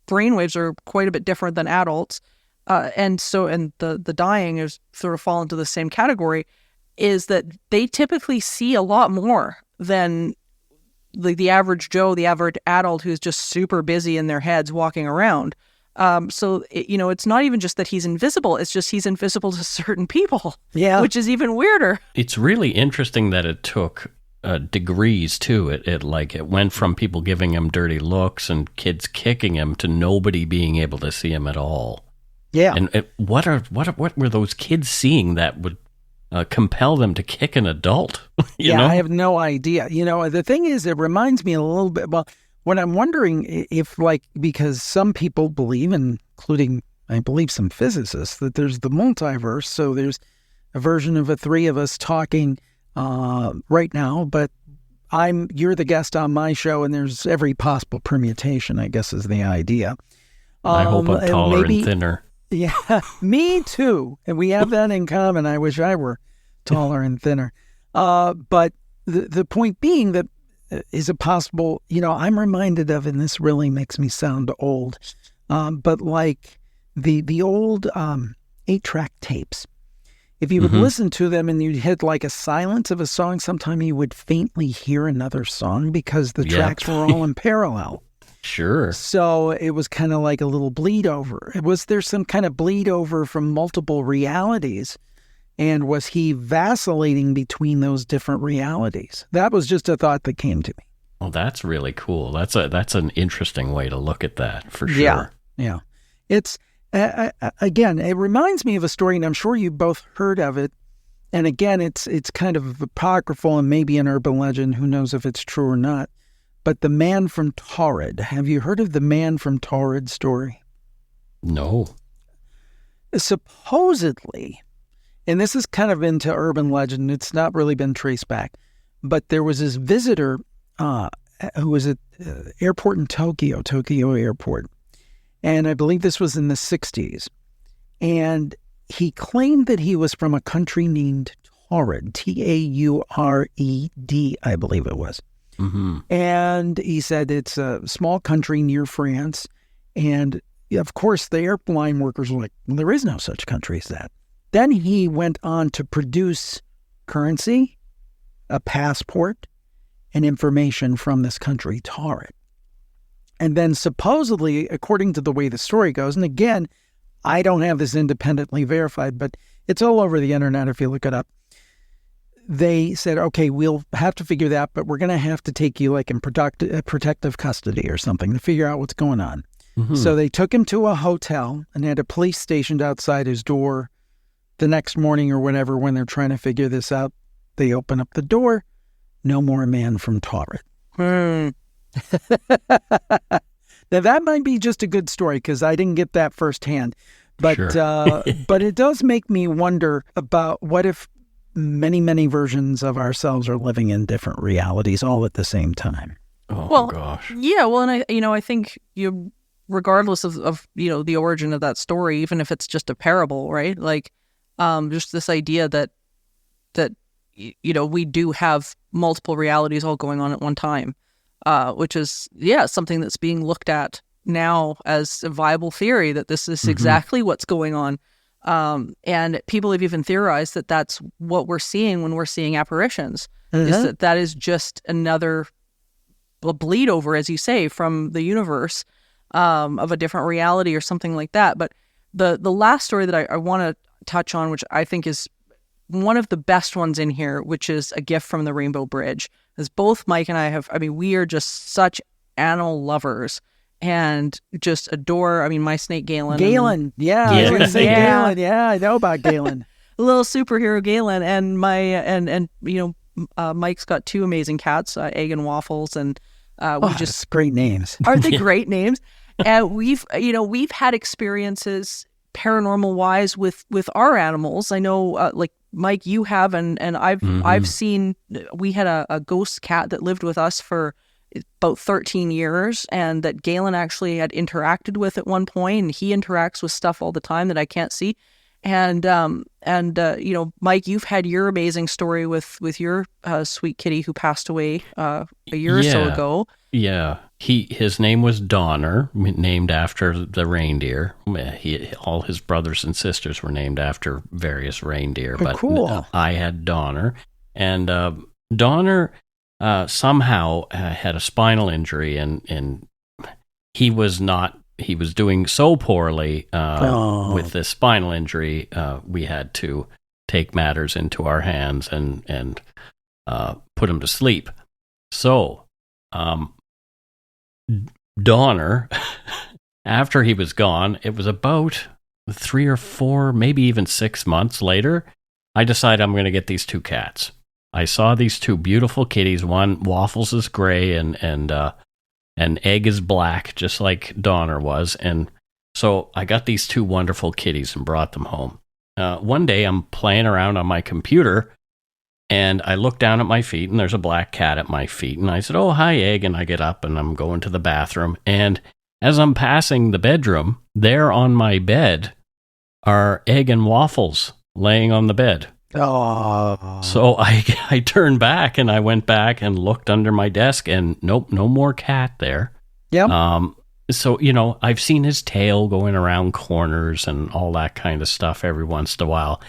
brainwaves are quite a bit different than adults, and the dying is sort of fall into the same category, is that they typically see a lot more than the average Joe, the average adult who's just super busy in their heads walking around. So it's not even just that he's invisible, it's just he's invisible to certain people, which is even weirder. It's really interesting that it took degrees too. It went from people giving him dirty looks and kids kicking him to nobody being able to see him at all. Yeah. And what were those kids seeing that would compel them to kick an adult? you know? I have no idea. The thing is, it reminds me a little bit, well, when I'm wondering if, because some people believe, including, I believe, some physicists, that there's the multiverse, so there's a version of the 3 of us talking right now, but you're the guest on my show, and there's every possible permutation, I guess, is the idea. I hope I'm taller and thinner. Yeah, me too. And we have that in common. I wish I were taller and thinner. But the point being that is it possible, I'm reminded of, and this really makes me sound old, but like the old 8-track tapes. If you would listen to them and you'd hit like a silence of a song, sometime you would faintly hear another song because the tracks were all in parallel. Sure. So it was kind of like a little bleed over. Was there some kind of bleed over from multiple realities? And was he vacillating between those different realities? That was just a thought that came to me. Well, that's really cool. That's an interesting way to look at that, for sure. Yeah. It's, again, it reminds me of a story, and I'm sure you both heard of it. And again, it's kind of apocryphal and maybe an urban legend. Who knows if it's true or not. But the man from Torrid. Have you heard of the man from Torrid story? No. Supposedly, and this is kind of into urban legend, it's not really been traced back, but there was this visitor who was at airport in Tokyo Airport. And I believe this was in the 60s. And he claimed that he was from a country named Torrid, Taured, I believe it was. Mm-hmm. And he said it's a small country near France. And of course, the airline workers were like, well, there is no such country as that. Then he went on to produce currency, a passport, and information from this country, Torrid. And then supposedly, according to the way the story goes, and again, I don't have this independently verified, but it's all over the internet if you look it up. They said, okay, we'll have to figure that, but we're going to have to take you like in protective custody or something to figure out what's going on. Mm-hmm. So they took him to a hotel and had a police stationed outside his door the next morning or whatever when they're trying to figure this out. They open up the door. No more man from Torrid. Now, that might be just a good story because I didn't get that firsthand. But Sure. but it does make me wonder about what if many, many versions of ourselves are living in different realities all at the same time. Oh, Well, gosh. Yeah, well, and I think regardless of the origin of that story, even if it's just a parable, right? Like, just this idea that we do have multiple realities all going on at one time, which is something that's being looked at now as a viable theory that this is exactly what's going on. And people have even theorized that that's what we're seeing when we're seeing apparitions, is that is just another bleed over, as you say, from the universe, of a different reality or something like that. But the last story that I want to touch on, which I think is one of the best ones in here, which is A Gift from the Rainbow Bridge, as both Mike and I we are just such animal lovers and just adore, my snake Galen. Galen, yeah. I was going to say Galen. Yeah, I know about Galen. A little superhero Galen, and Mike's got two amazing cats, Egg and Waffles, and we just great names. Aren't they great names? And we've had experiences paranormal wise with our animals. I know, like Mike, you have, and I've seen. We had a ghost cat that lived with us for about 13 years, and that Galen actually had interacted with at one point, and he interacts with stuff all the time that I can't see. And Mike, you've had your amazing story with your sweet kitty who passed away a year or so ago. Yeah, his name was Donner, named after the reindeer. All his brothers and sisters were named after various reindeer, but cool. I had Donner, and Donner somehow had a spinal injury, and he was doing so poorly with this spinal injury. We had to take matters into our hands and put him to sleep. So, Donner, after he was gone, it was about 3 or 4, maybe even 6 months later, I decided I'm going to get these two cats. I saw these two beautiful kitties. One, Waffles, is gray, and Egg is black, just like Donner was. And so I got these two wonderful kitties and brought them home. One day I'm playing around on my computer, and I look down at my feet, and there's a black cat at my feet. And I said, "Oh, hi, Egg." And I get up, and I'm going to the bathroom. And as I'm passing the bedroom, there on my bed are Egg and Waffles laying on the bed. Oh. So I turned back, and I went back and looked under my desk, and nope, no more cat there. Yep. So, I've seen his tail going around corners and all that kind of stuff every once in a while.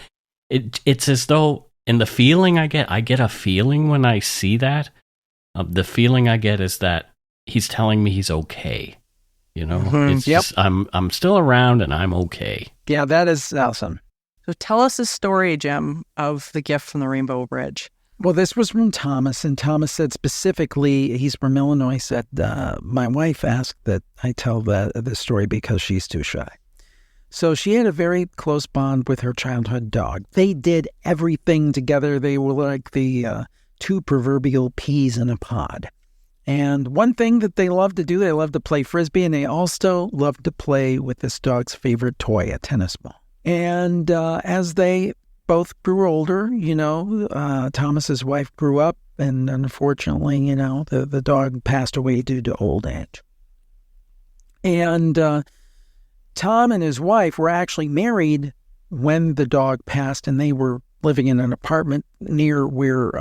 It's as though, and the feeling I get a feeling when I see that. The feeling I get is that he's telling me he's okay. It's just, I'm still around and I'm okay. Yeah, that is awesome. So tell us the story, Jim, of The Gift from the Rainbow Bridge. Well, this was from Thomas, and Thomas said specifically, he's from Illinois, said, my wife asked that I tell the story because she's too shy. So she had a very close bond with her childhood dog. They did everything together. They were like the two proverbial peas in a pod. And one thing that they loved to do, they loved to play Frisbee, and they also loved to play with this dog's favorite toy, a tennis ball. And as they both grew older, Thomas's wife grew up, and unfortunately, the dog passed away due to old age. And Tom and his wife were actually married when the dog passed, and they were living in an apartment near where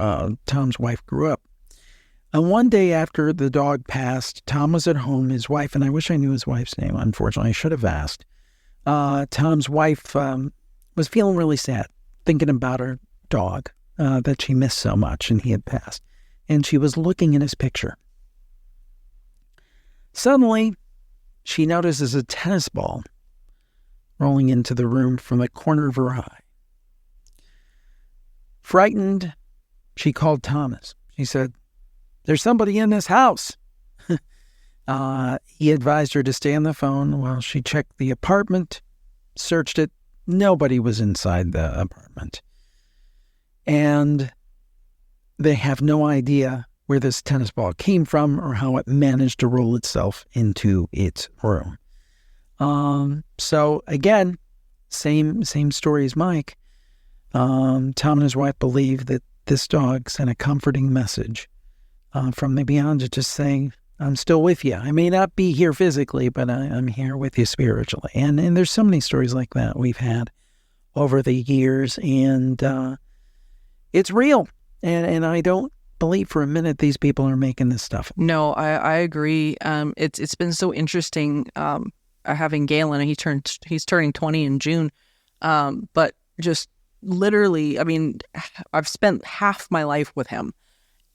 Tom's wife grew up. And one day after the dog passed, Tom was at home, his wife, and I wish I knew his wife's name, unfortunately, I should have asked. Tom's wife was feeling really sad, thinking about her dog that she missed so much, and he had passed. And she was looking at his picture. Suddenly, she notices a tennis ball rolling into the room from the corner of her eye. Frightened, she called Thomas. She said, "There's somebody in this house." He advised her to stay on the phone while she checked the apartment, searched it. Nobody was inside the apartment. And they have no idea where this tennis ball came from or how it managed to roll itself into its room. So again, same story as Mike. Tom and his wife believe that this dog sent a comforting message from the beyond, just saying, I'm still with you. I may not be here physically, but I'm here with you spiritually. And there's so many stories like that we've had over the years, and it's real. And I don't believe for a minute these people are making this stuff. No, I agree. It's been so interesting having Galen. He's turning 20 in June, but just literally, I mean, I've spent half my life with him,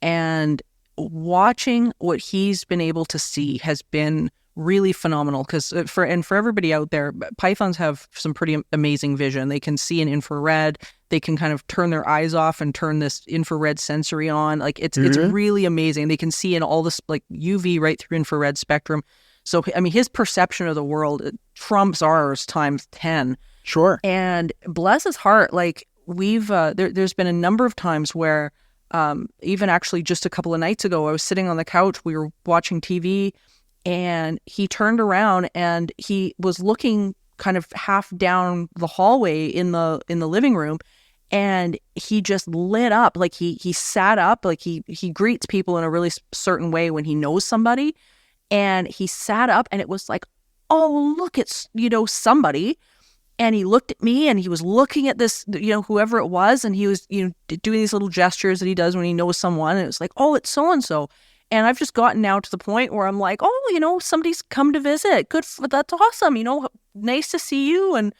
and watching what he's been able to see has been really phenomenal. Because for everybody out there, pythons have some pretty amazing vision. They can see in infrared. They can kind of turn their eyes off and turn this infrared sensory on. Like it's really amazing. They can see in all this like UV right through infrared spectrum. So I mean, his perception of the world trumps ours times 10. Sure. And bless his heart, like we've there's been a number of times where even actually just a couple of nights ago, I was sitting on the couch, we were watching TV, and he turned around and he was looking kind of half down the hallway in the living room, and he just lit up. Like he sat up, like he greets people in a really certain way when he knows somebody, and he sat up, and it was like, oh, look, it's somebody. And he looked at me, and he was looking at this, whoever it was, and he was, doing these little gestures that he does when he knows someone. And it was like, oh, it's so-and-so. And I've just gotten now to the point where I'm like, oh, somebody's come to visit. Good, that's awesome. Nice to see you, and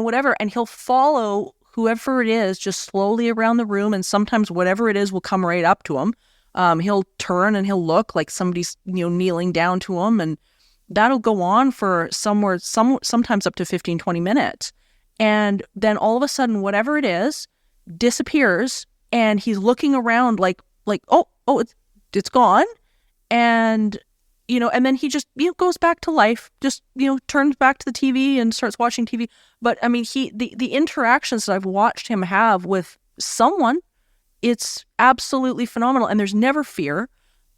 whatever. And he'll follow whoever it is just slowly around the room, and sometimes whatever it is will come right up to him. He'll turn and he'll look like somebody's, kneeling down to him, and that'll go on for sometimes up to 15, 20 minutes. And then all of a sudden, whatever it is disappears, and he's looking around like, oh, it's gone. And, and then he just, goes back to life, just, turns back to the TV and starts watching TV. But I mean, the interactions that I've watched him have with someone, it's absolutely phenomenal. And there's never fear.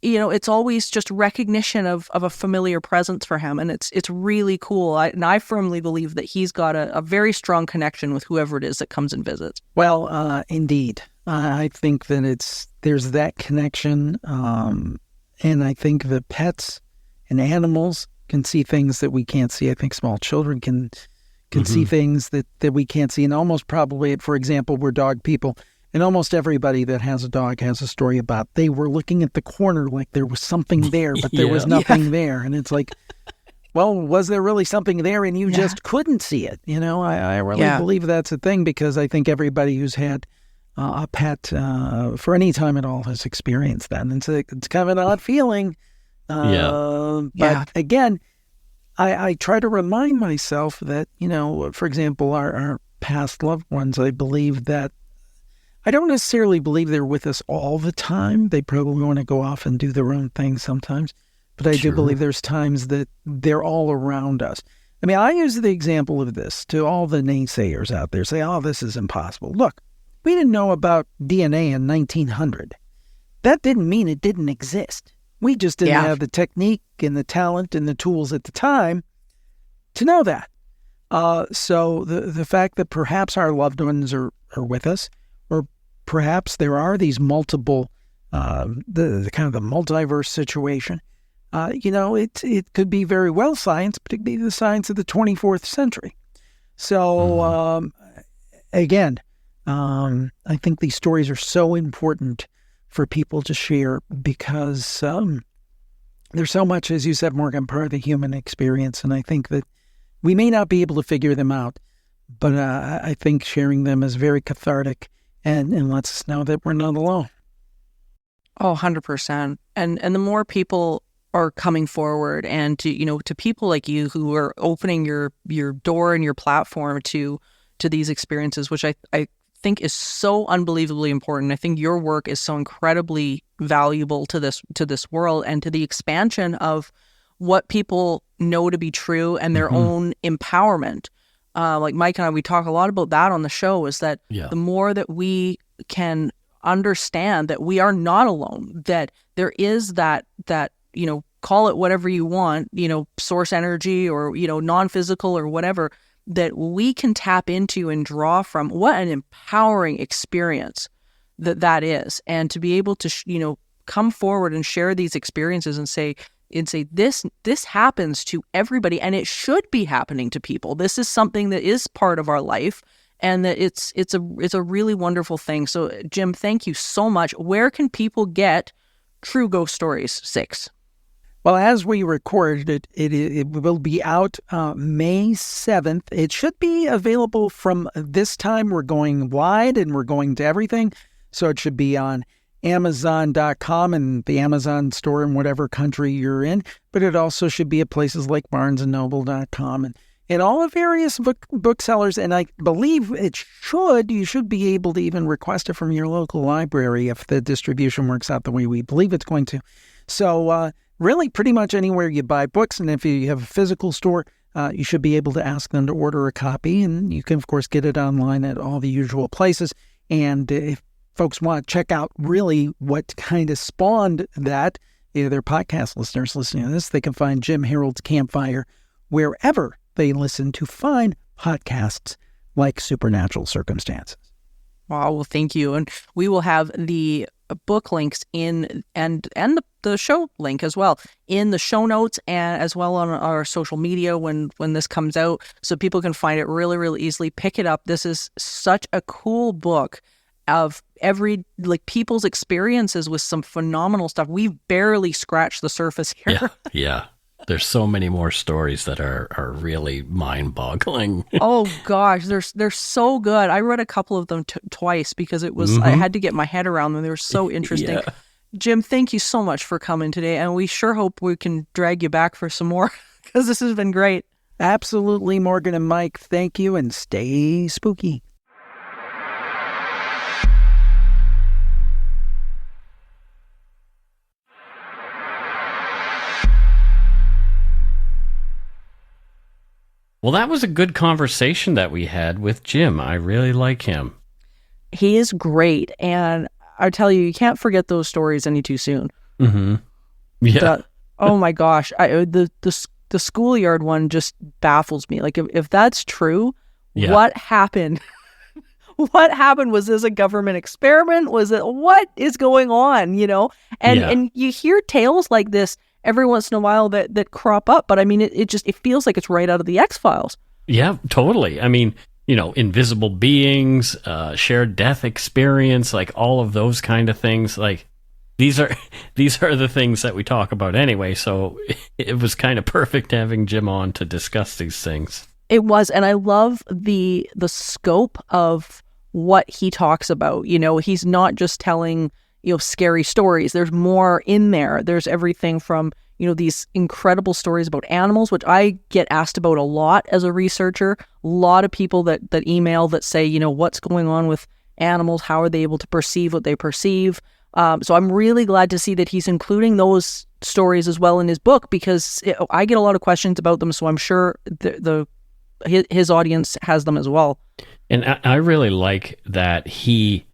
It's always just recognition of a familiar presence for him. And it's really cool. I firmly believe that he's got a very strong connection with whoever it is that comes and visits. Well, indeed. I think that there's that connection. And I think that pets and animals can see things that we can't see. I think small children can see things that we can't see. And almost probably, for example, we're dog people. And almost everybody that has a dog has a story about they were looking at the corner like there was something there, but there was nothing there. And it's like, well, was there really something there and you just couldn't see it? I really believe that's a thing, because I think everybody who's had a pet for any time at all has experienced that. And it's kind of an odd feeling. But again, I try to remind myself that, for example, our past loved ones, I believe that I don't necessarily believe they're with us all the time. They probably want to go off and do their own thing sometimes. But I do believe there's times that they're all around us. I mean, I use the example of this to all the naysayers out there. Say, oh, this is impossible. Look, we didn't know about DNA in 1900. That didn't mean it didn't exist. We just didn't have the technique and the talent and the tools at the time to know that. So the fact that perhaps our loved ones are with us, or perhaps there are these multiple, the kind of the multiverse situation, it could be very well science, but it could be the science of the 24th century. So, again, I think these stories are so important for people to share, because there's so much, as you said, Morgan, part of the human experience. And I think that we may not be able to figure them out, but I think sharing them is very cathartic and lets us know that we're not alone. Oh, 100%. And the more people are coming forward, and to people like you who are opening your door and your platform to these experiences, which I think is so unbelievably important. I think your work is so incredibly valuable to this world and to the expansion of what people know to be true and their own empowerment. Like Mike and I, we talk a lot about that on the show, is that the more that we can understand that we are not alone, that there is that, call it whatever you want, source energy or, non-physical or whatever, that we can tap into and draw from. What an empowering experience that is. And to be able to, come forward and share these experiences and say this happens to everybody, and it should be happening to people. This is something that is part of our life, and that it's a really wonderful thing. So Jim, thank you so much. Where can people get True Ghost Stories 6? Well, as we record it, it will be out May 7th. It should be available from this time. We're going wide and we're going to everything. So it should be on Amazon.com and the Amazon store in whatever country you're in. But it also should be at places like BarnesandNoble.com and all the various booksellers. And I believe you should be able to even request it from your local library if the distribution works out the way we believe it's going to. So, really, pretty much anywhere you buy books, and if you have a physical store, you should be able to ask them to order a copy, and you can, of course, get it online at all the usual places. And if folks want to check out really what kind of spawned that, they're podcast listeners listening to this, they can find Jim Harold's Campfire wherever they listen to fine podcasts like Supernatural Circumstances. Wow, well, thank you. And we will have the book links in and the show link as well in the show notes, and as well on our social media when this comes out, so people can find it really, really easily. Pick it up. This is such a cool book of people's experiences with some phenomenal stuff. We've barely scratched the surface here. Yeah. There's so many more stories that are really mind-boggling. Oh gosh, they're so good. I read a couple of them twice because it was I had to get my head around them. They were so interesting. Yeah. Jim, thank you so much for coming today, and we sure hope we can drag you back for some more because this has been great. Absolutely, Morgan and Mike. Thank you, and stay spooky. Well, that was a good conversation that we had with Jim. I really like him. He is great, and I tell you, you can't forget those stories any too soon. Mm-hmm. Yeah. Oh my gosh, the schoolyard one just baffles me. Like, if that's true, what happened? What happened? Was this a government experiment? Was it, what is going on? And you hear tales like this every once in a while that crop up, but I mean, it feels like it's right out of the X-Files. Yeah, totally. I mean, invisible beings, shared death experience, like all of those kind of things. Like these are the things that we talk about anyway. So it was kind of perfect having Jim on to discuss these things. It was, and I love the scope of what he talks about. He's not just telling scary stories. There's more in there. There's everything from, these incredible stories about animals, which I get asked about a lot as a researcher. A lot of people that email that say, what's going on with animals? How are they able to perceive what they perceive? So I'm really glad to see that he's including those stories as well in his book, because I get a lot of questions about them. So I'm sure his audience has them as well. And I really like that he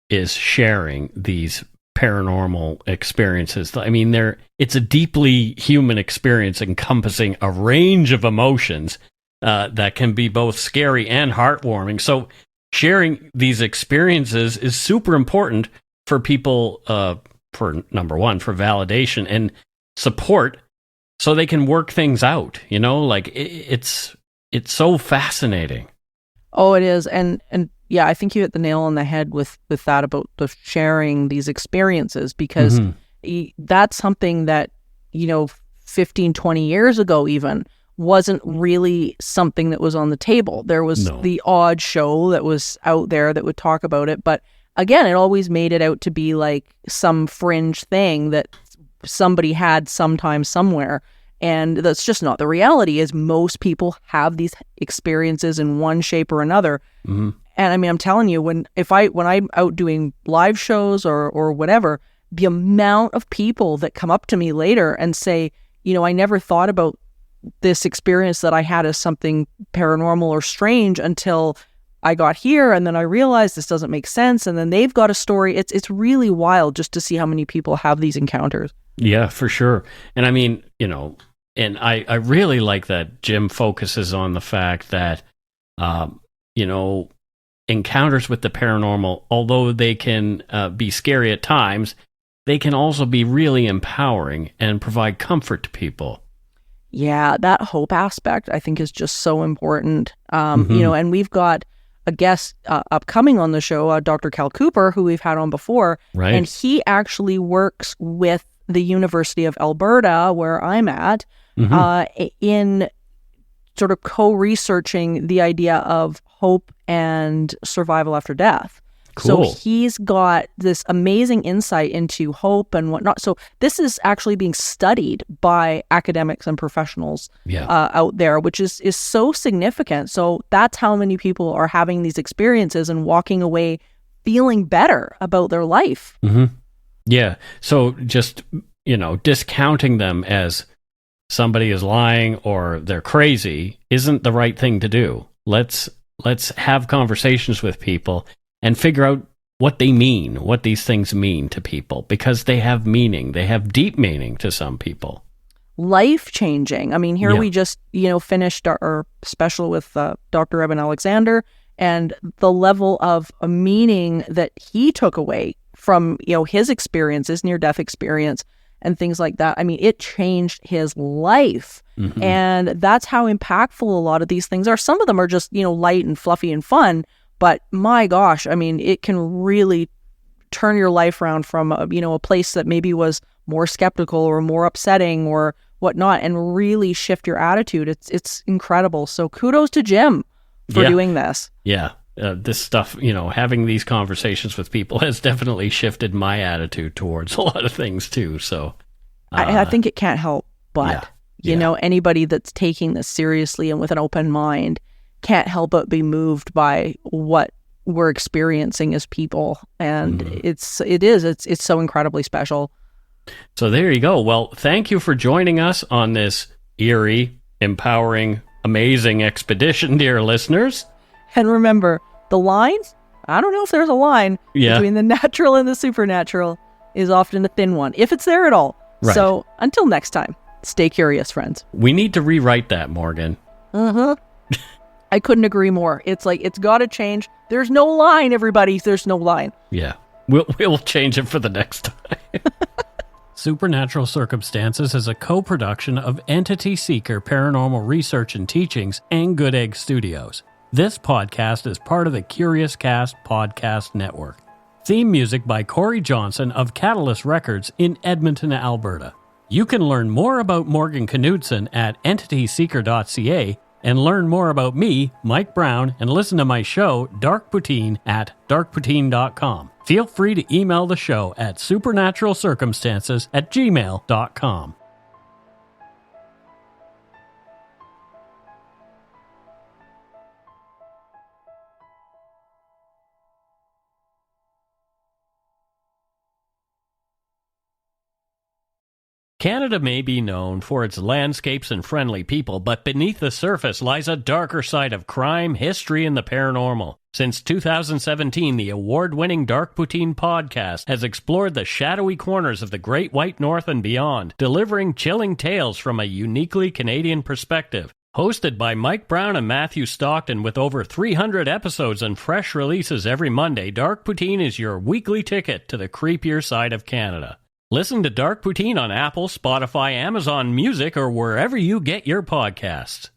is sharing these paranormal experiences. I mean, it's a deeply human experience encompassing a range of emotions that can be both scary and heartwarming. So sharing these experiences is super important for people, for number one, for validation and support, so they can work things out. It's so fascinating. Oh, it is. And yeah, I think you hit the nail on the head with that about the sharing these experiences, because that's something that, 15, 20 years ago even wasn't really something that was on the table. There was the odd show that was out there that would talk about it. But again, it always made it out to be like some fringe thing that somebody had sometime somewhere. And that's just not the reality. Is most people have these experiences in one shape or another. Mm-hmm. And I mean, I'm telling you, when I'm out doing live shows or whatever, the amount of people that come up to me later and say, I never thought about this experience that I had as something paranormal or strange until I got here and then I realized this doesn't make sense. And then they've got a story. It's really wild just to see how many people have these encounters. Yeah, for sure. And I mean, and I really like that Jim focuses on the fact that, encounters with the paranormal, although they can be scary at times, they can also be really empowering and provide comfort to people. Yeah, that hope aspect I think is just so important. And we've got a guest upcoming on the show, Dr. Cal Cooper, who we've had on before. Right. And he actually works with the University of Alberta, where I'm at, in sort of co-researching the idea of hope and survival after death. Cool. So he's got this amazing insight into hope and whatnot. So this is actually being studied by academics and professionals out there, which is so significant. So that's how many people are having these experiences and walking away feeling better about their life. Mm-hmm. Yeah. So just, discounting them as somebody is lying or they're crazy isn't the right thing to do. Let's have conversations with people and figure out what they mean, what these things mean to people, because they have meaning. They have deep meaning to some people. Life-changing. I mean, here we just, finished our special with Dr. Evan Alexander, and the level of a meaning that he took away from, his experiences, near-death experience, and things like that. I mean, it changed his life. Mm-hmm. And that's how impactful a lot of these things are. Some of them are just, light and fluffy and fun. But my gosh, I mean, it can really turn your life around from, a place that maybe was more skeptical or more upsetting or whatnot, and really shift your attitude. It's incredible. So kudos to Jim for doing this. Yeah. This stuff, having these conversations with people has definitely shifted my attitude towards a lot of things too. So I think it can't help but, anybody that's taking this seriously and with an open mind can't help but be moved by what we're experiencing as people. And it's so incredibly special. So there you go. Well, thank you for joining us on this eerie, empowering, amazing expedition, dear listeners. And remember, the lines, I don't know if there's a line between the natural and the supernatural, is often a thin one, if it's there at all. Right. So until next time, stay curious, friends. We need to rewrite that, Morgan. I couldn't agree more. It's like, it's got to change. There's no line, everybody. There's no line. Yeah. We'll change it for the next time. Supernatural Circumstances is a co-production of Entity Seeker Paranormal Research and Teachings and Good Egg Studios. This podcast is part of the Curious Cast podcast network. Theme music by Corey Johnson of Catalyst Records in Edmonton, Alberta. You can learn more about Morgan Knudsen at entityseeker.ca and learn more about me, Mike Brown, and listen to my show, Dark Poutine, at darkpoutine.com. Feel free to email the show at supernaturalcircumstances@gmail.com. Canada may be known for its landscapes and friendly people, but beneath the surface lies a darker side of crime, history, and the paranormal. Since 2017, the award-winning Dark Poutine podcast has explored the shadowy corners of the Great White North and beyond, delivering chilling tales from a uniquely Canadian perspective. Hosted by Mike Brown and Matthew Stockton with over 300 episodes and fresh releases every Monday, Dark Poutine is your weekly ticket to the creepier side of Canada. Listen to Dark Poutine on Apple, Spotify, Amazon Music, or wherever you get your podcasts.